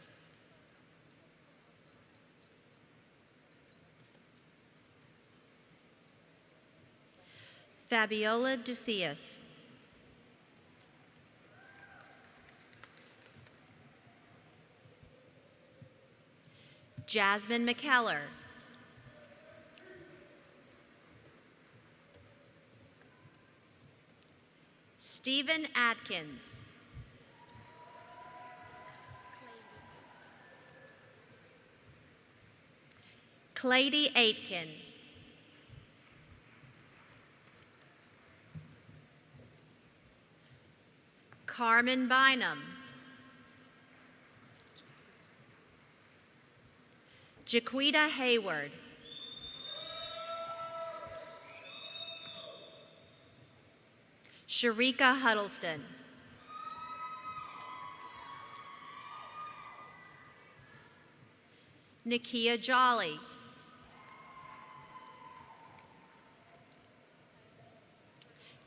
Fabiola Ducius. Jasmine McKellar. Stephen Atkins. Clady Aitken. Carmen Bynum. Jaquita Hayward. Sharika Huddleston. Nakia Jolly.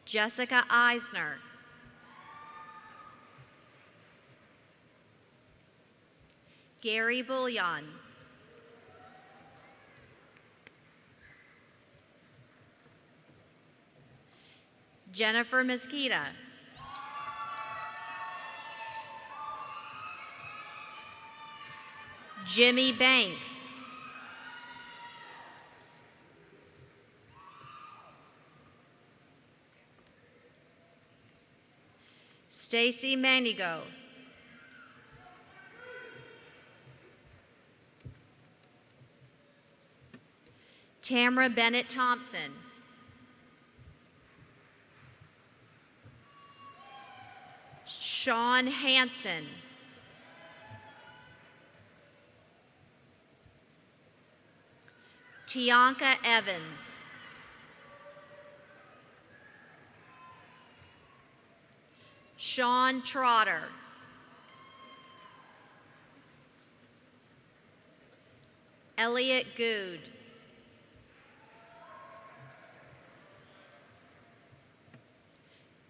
Jessica Eisner. Gary Bullion. Jennifer Mesquita. Jimmy Banks. Stacy Manigo. Tamra Bennett Thompson. Sean Hansen. Tianka Evans. Sean Trotter. Elliot Good.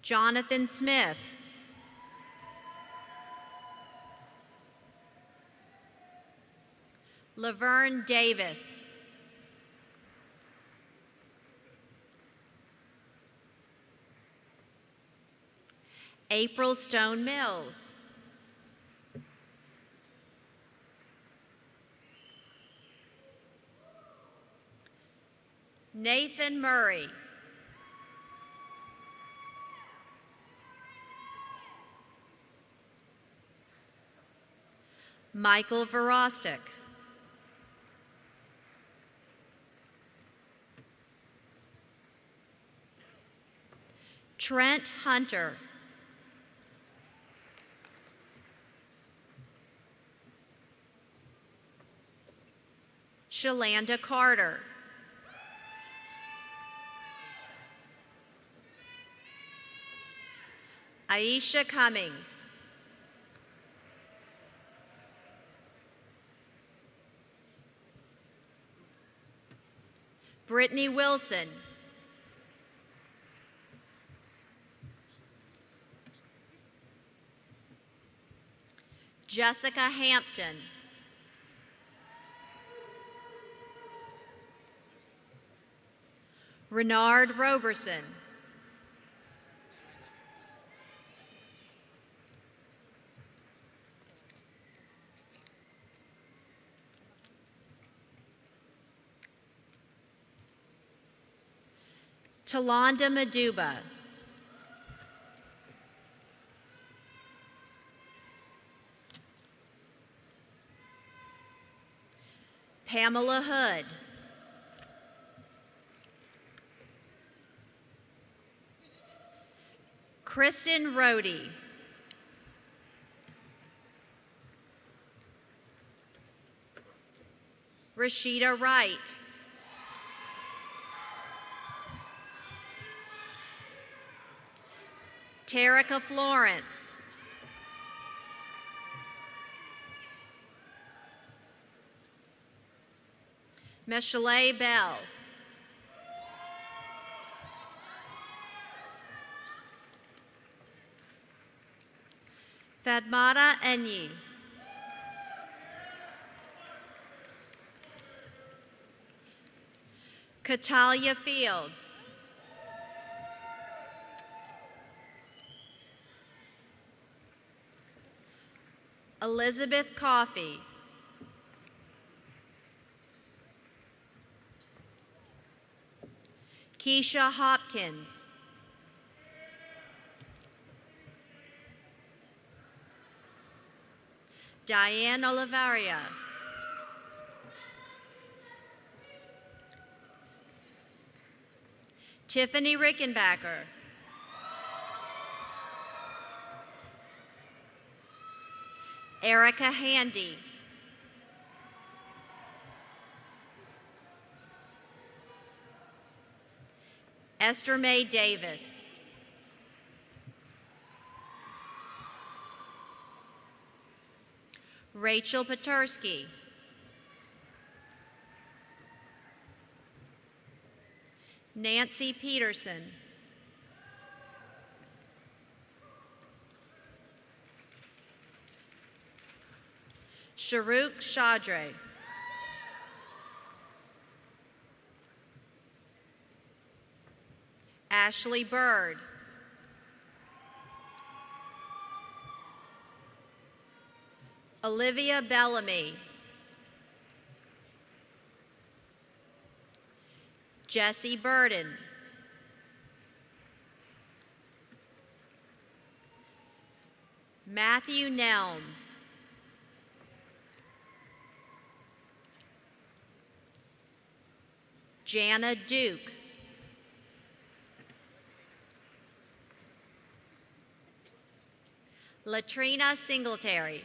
Jonathan Smith. Laverne Davis. April Stone Mills. Nathan Murray. Michael Verostek. Trent Hunter. Shalanda Carter. Aisha Cummings. Brittany Wilson. Jessica Hampton. Renard Roberson. Talonda Maduba. Pamela Hood. Kristen Rohde. Rashida Wright. Terica Florence. Michelet Bell. Fadmata Enyi. Katalia Fields. Elizabeth Coffey. Keisha Hopkins. Diane Olivaria. Tiffany Rickenbacker. Erica Handy. Esther Mae Davis. Rachel Patursky. Nancy Peterson. Sharuk Shadre. Ashley Bird. Olivia Bellamy. Jesse Burden. Matthew Nelms. Jana Duke. Latrina Singletary.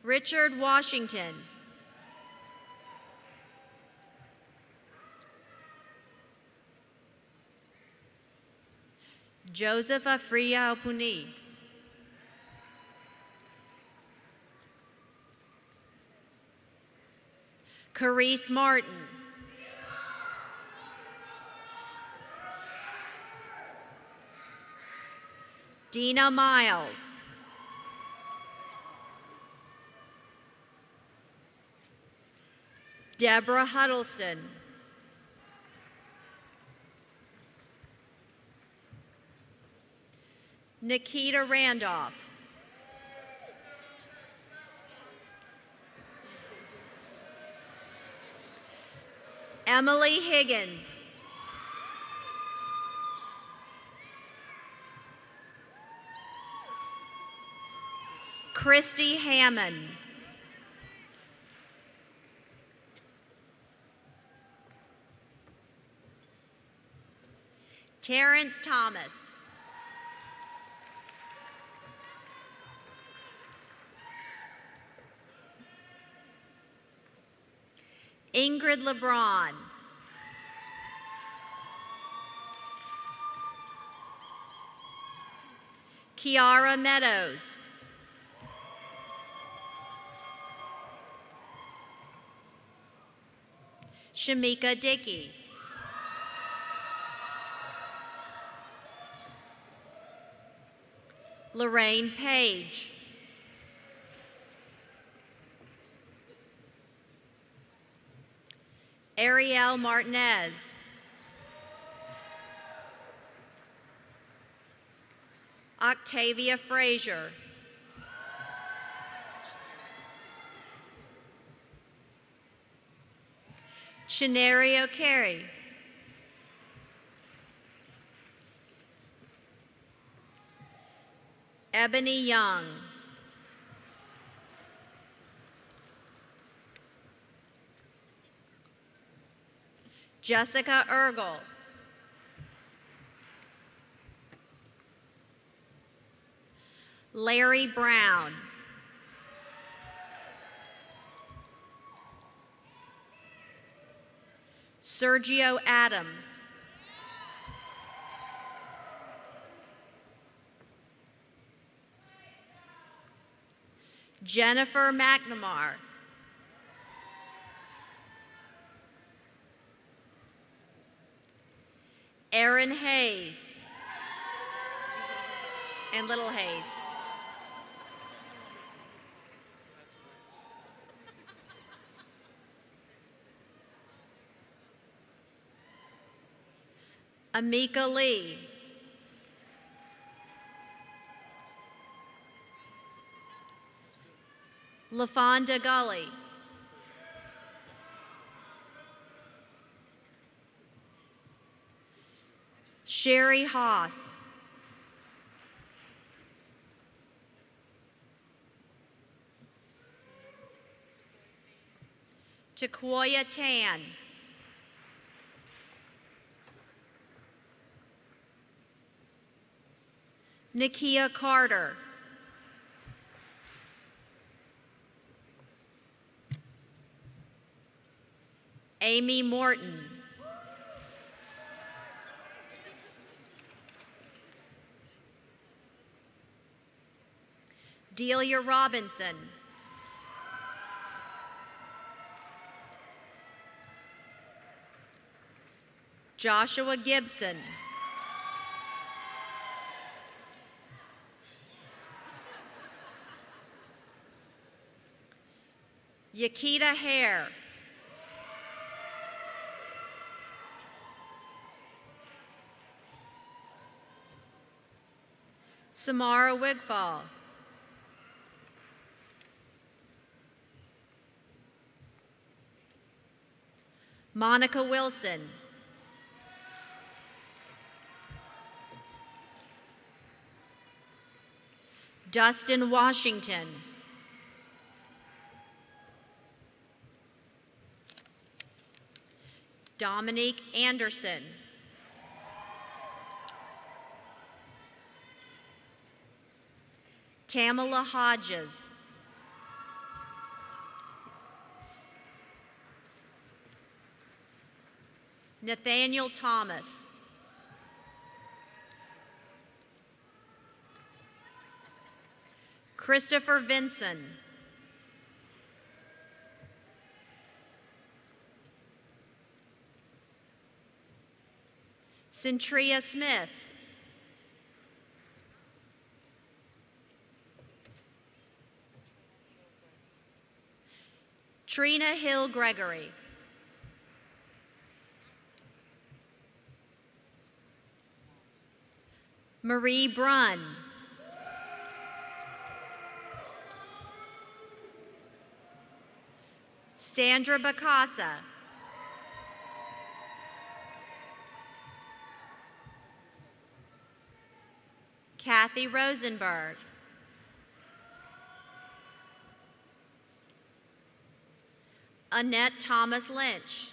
Richard Washington. Joseph Afria Opuni. Carice Martin. Dina Miles. Deborah Huddleston. Nikita Randolph. Emily Higgins. Christy Hammond. Terrence Thomas. Ingrid LeBron. Kiara Meadows. Shamika Dickey. Lorraine Page. Ariel Martinez. Octavia Frazier. Shanario Carey. Ebony Young. Jessica Ergel. Larry Brown. Sergio Adams. Jennifer McNamara. Aaron Hayes. And Little Hayes. Amika Lee. LaFonda Gully. Sherry Haas. Takoya Tan. Nakia Carter. Amy Morton. Delia Robinson. Joshua Gibson. Yakita Hare. Samara Wigfall. Monica Wilson. Dustin Washington. Dominique Anderson. Tamala Hodges. Nathaniel Thomas. Christopher Vinson. Centria Smith. Trina Hill Gregory. Marie Brunn. Sandra Bacasa. Kathy Rosenberg. Annette Thomas Lynch.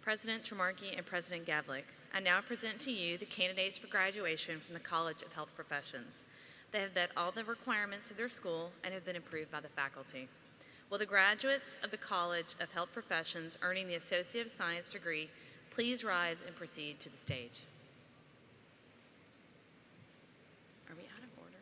President Tremarky and President Gavlik, I now present to you the candidates for graduation from the College of Health Professions. They have met all the requirements of their school and have been approved by the faculty. Will the graduates of the College of Health Professions earning the Associate of Science degree please rise and proceed to the stage? Are we out of order?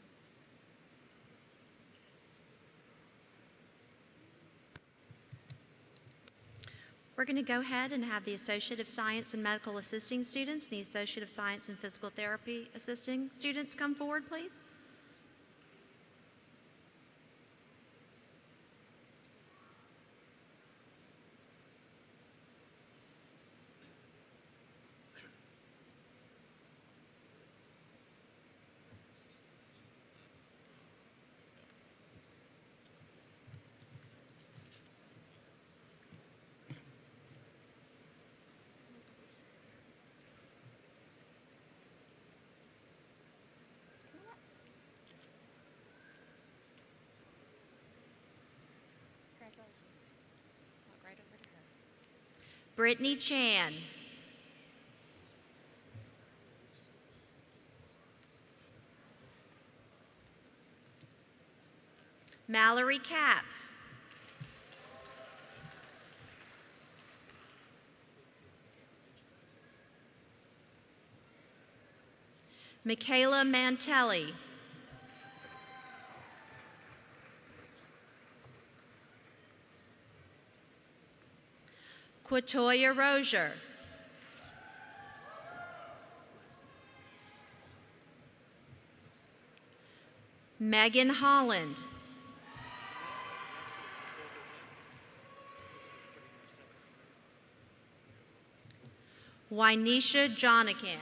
We're going to go ahead and have the Associate of Science in Medical Assisting students and the Associate of Science in Physical Therapy Assisting students come forward, please. Brittany Chan. Mallory Capps. Michaela Mantelli. Quatoya Rozier. Megan Holland. Wynisha Jonican.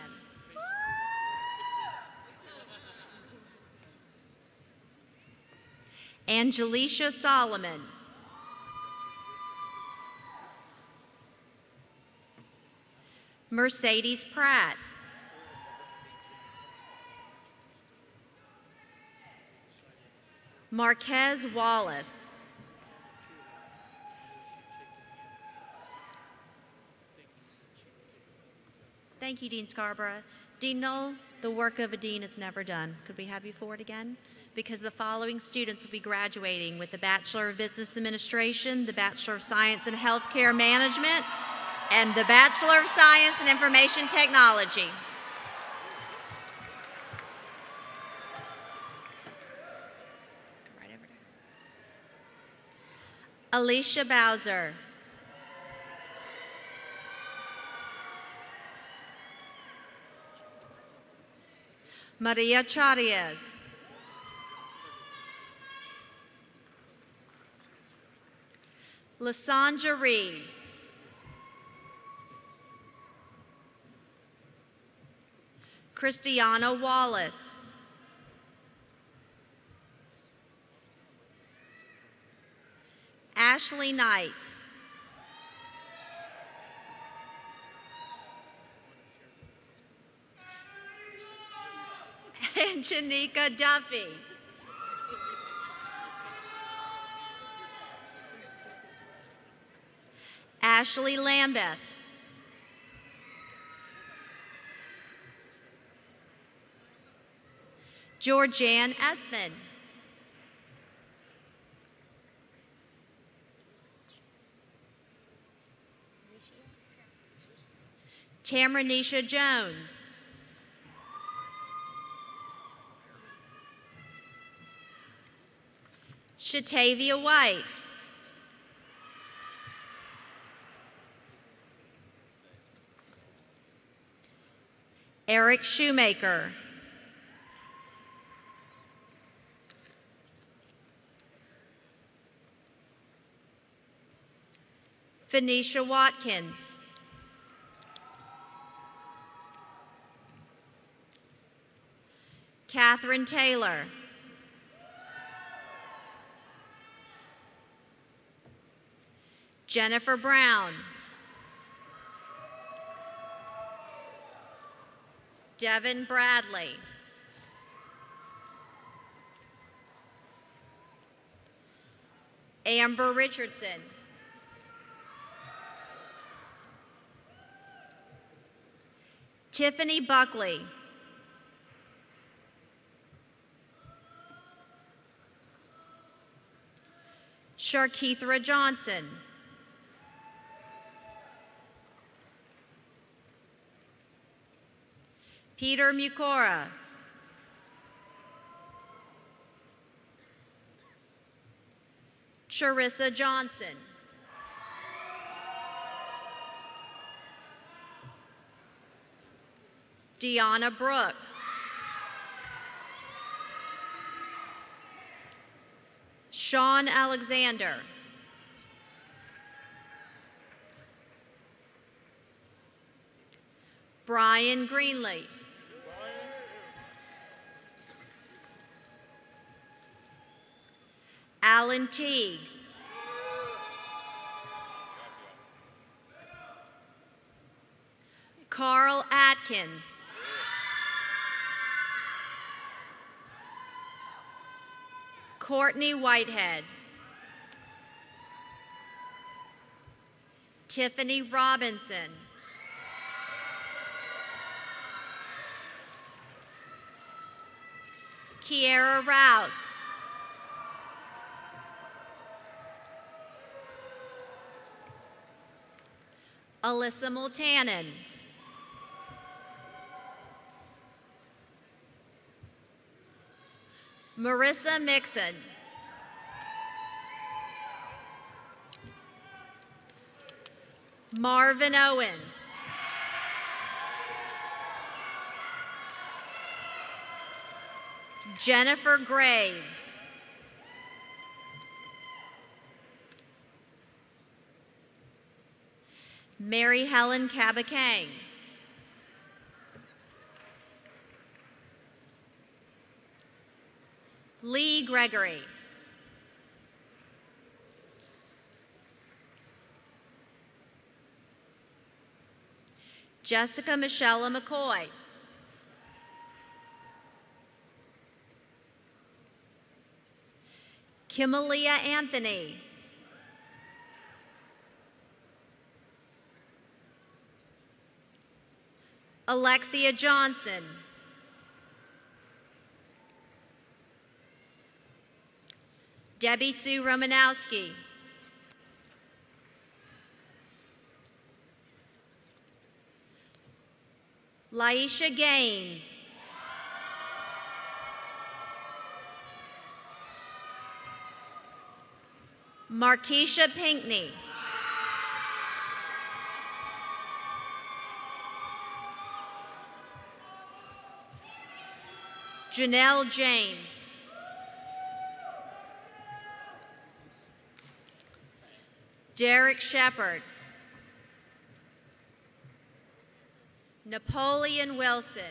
Angelicia Solomon. Mercedes Pratt. Marquez Wallace. Thank you, Dean Scarborough. Dean Knoll, the work of a dean is never done. Could we have you forward again? Because the following students will be graduating with the Bachelor of Business Administration, the Bachelor of Science in Healthcare Management, and the Bachelor of Science in Information Technology. Go right over there. Alicia Bowser. Maria Charias. Lasandra Reed. Christiana Wallace. Ashley Knights. And Janika Duffy. Ashley Lambeth. Georgianne Esmond. Tamranisha Jones. Shatavia White. Eric Shoemaker. Phoenicia Watkins. Catherine Taylor. Jennifer Brown. Devin Bradley. Amber Richardson. Tiffany Buckley. Sharkeithra Johnson. Peter Mukora. Charissa Johnson. Deanna Brooks. Sean Alexander. Brian Greenlee. Alan Teague. Carl Atkins. Courtney Whitehead. Tiffany Robinson. Kiera Rouse. Alyssa Multanen. Marissa Mixon. Marvin Owens. Jennifer Graves. Mary Helen Cabakang. Lee Gregory. Jessica Michelle McCoy. Kimalia Anthony. Alexia Johnson. Debbie Sue Romanowski. Laisha Gaines. Markeisha Pinkney. Janelle James. Derek Shepard. Napoleon Wilson.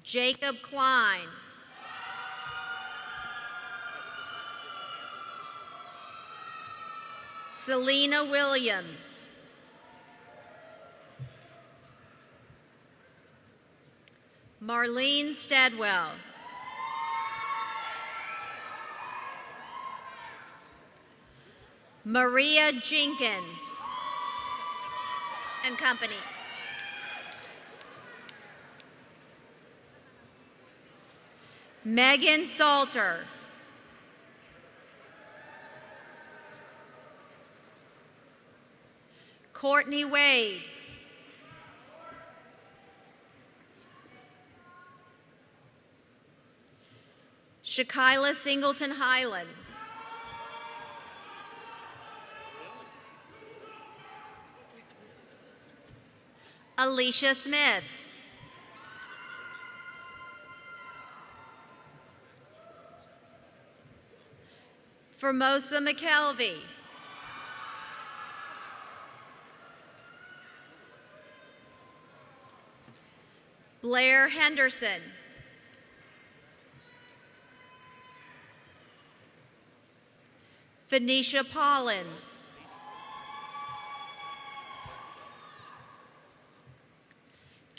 Jacob Klein. Selena Williams. Marlene Stedwell. Maria Jenkins and company. Megan Salter. Courtney Wade. Shakila Singleton Highland. Alicia Smith. Formosa McKelvey. Blair Henderson. Phoenicia Pollins.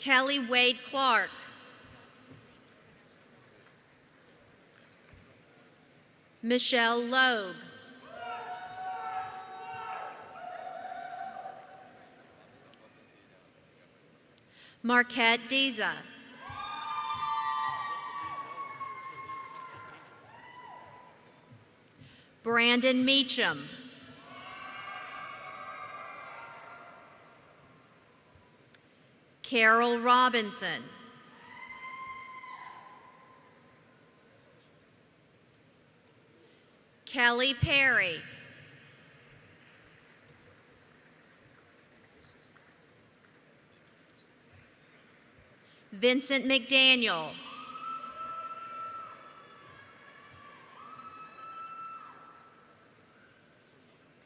Kelly Wade Clark. Michelle Logue. Marquette Diza. Brandon Meacham. Carol Robinson. Kelly Perry. Vincent McDaniel.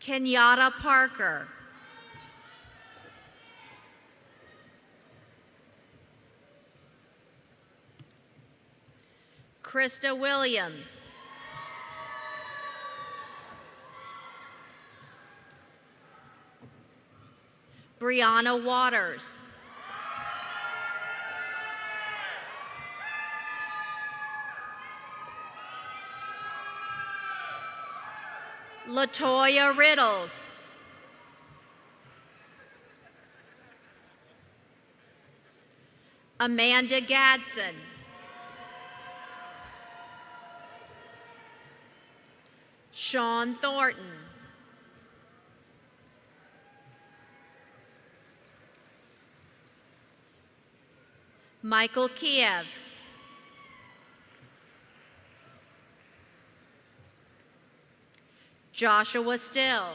Kenyatta Parker. Krista Williams. Brianna Waters. Latoya Riddles. Amanda Gadsden. Sean Thornton. Michael Kiev. Joshua Still.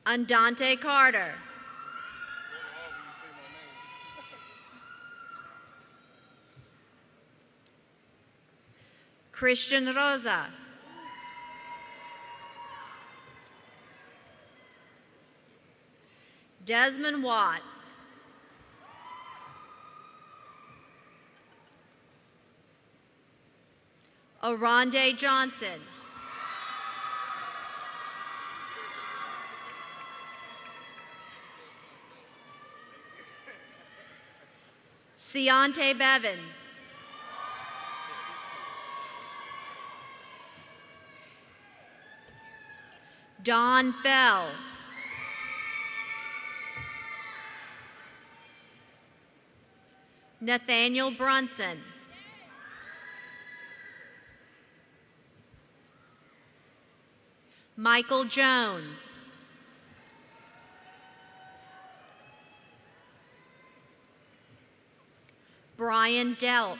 Andante Carter. Christian Rosa. Desmond Watts. Aronde Johnson. Ciante Bevins. Don Fell. Nathaniel Brunson. Michael Jones. Brian Delk.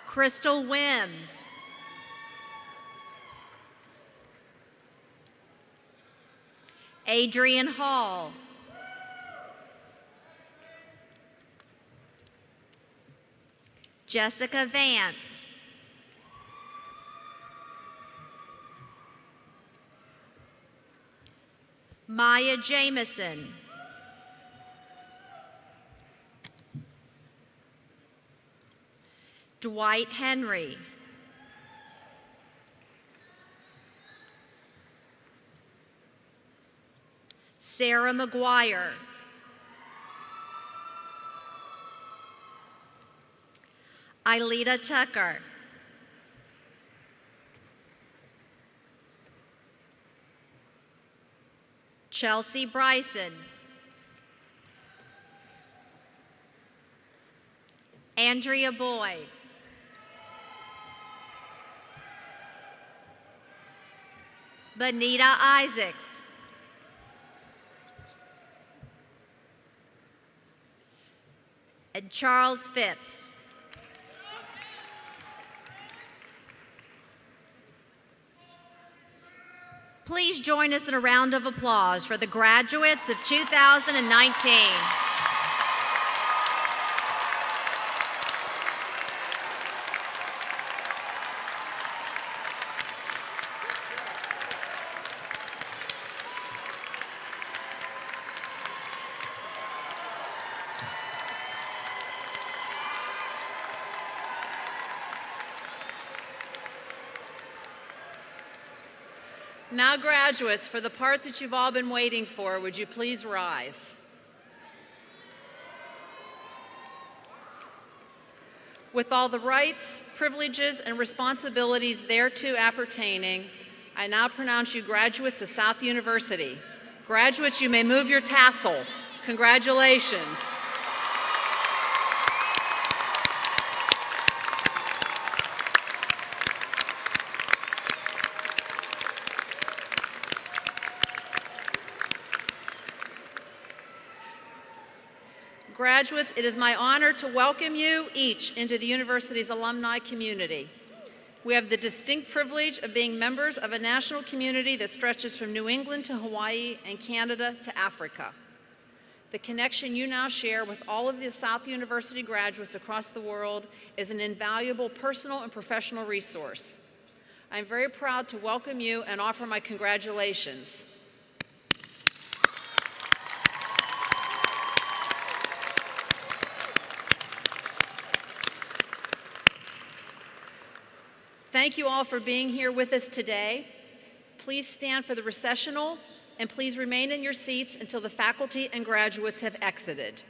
Crystal Wims. Adrian Hall. Jessica Vance. Maya Jameson. Dwight Henry. Sarah McGuire. Ileta Tucker. Chelsea Bryson. Andrea Boyd. Benita Isaacs. And Charles Phipps. Please join us in a round of applause for the graduates of 2019. Now, graduates, for the part that you've all been waiting for, would you please rise? With all the rights, privileges, and responsibilities thereto appertaining, I now pronounce you graduates of South University. Graduates, you may move your tassel. Congratulations. Graduates, it is my honor to welcome you each into the university's alumni community. We have the distinct privilege of being members of a national community that stretches from New England to Hawaii and Canada to Africa. The connection you now share with all of the South University graduates across the world is an invaluable personal and professional resource. I'm very proud to welcome you and offer my congratulations. Thank you all for being here with us today. Please stand for the recessional, and please remain in your seats until the faculty and graduates have exited.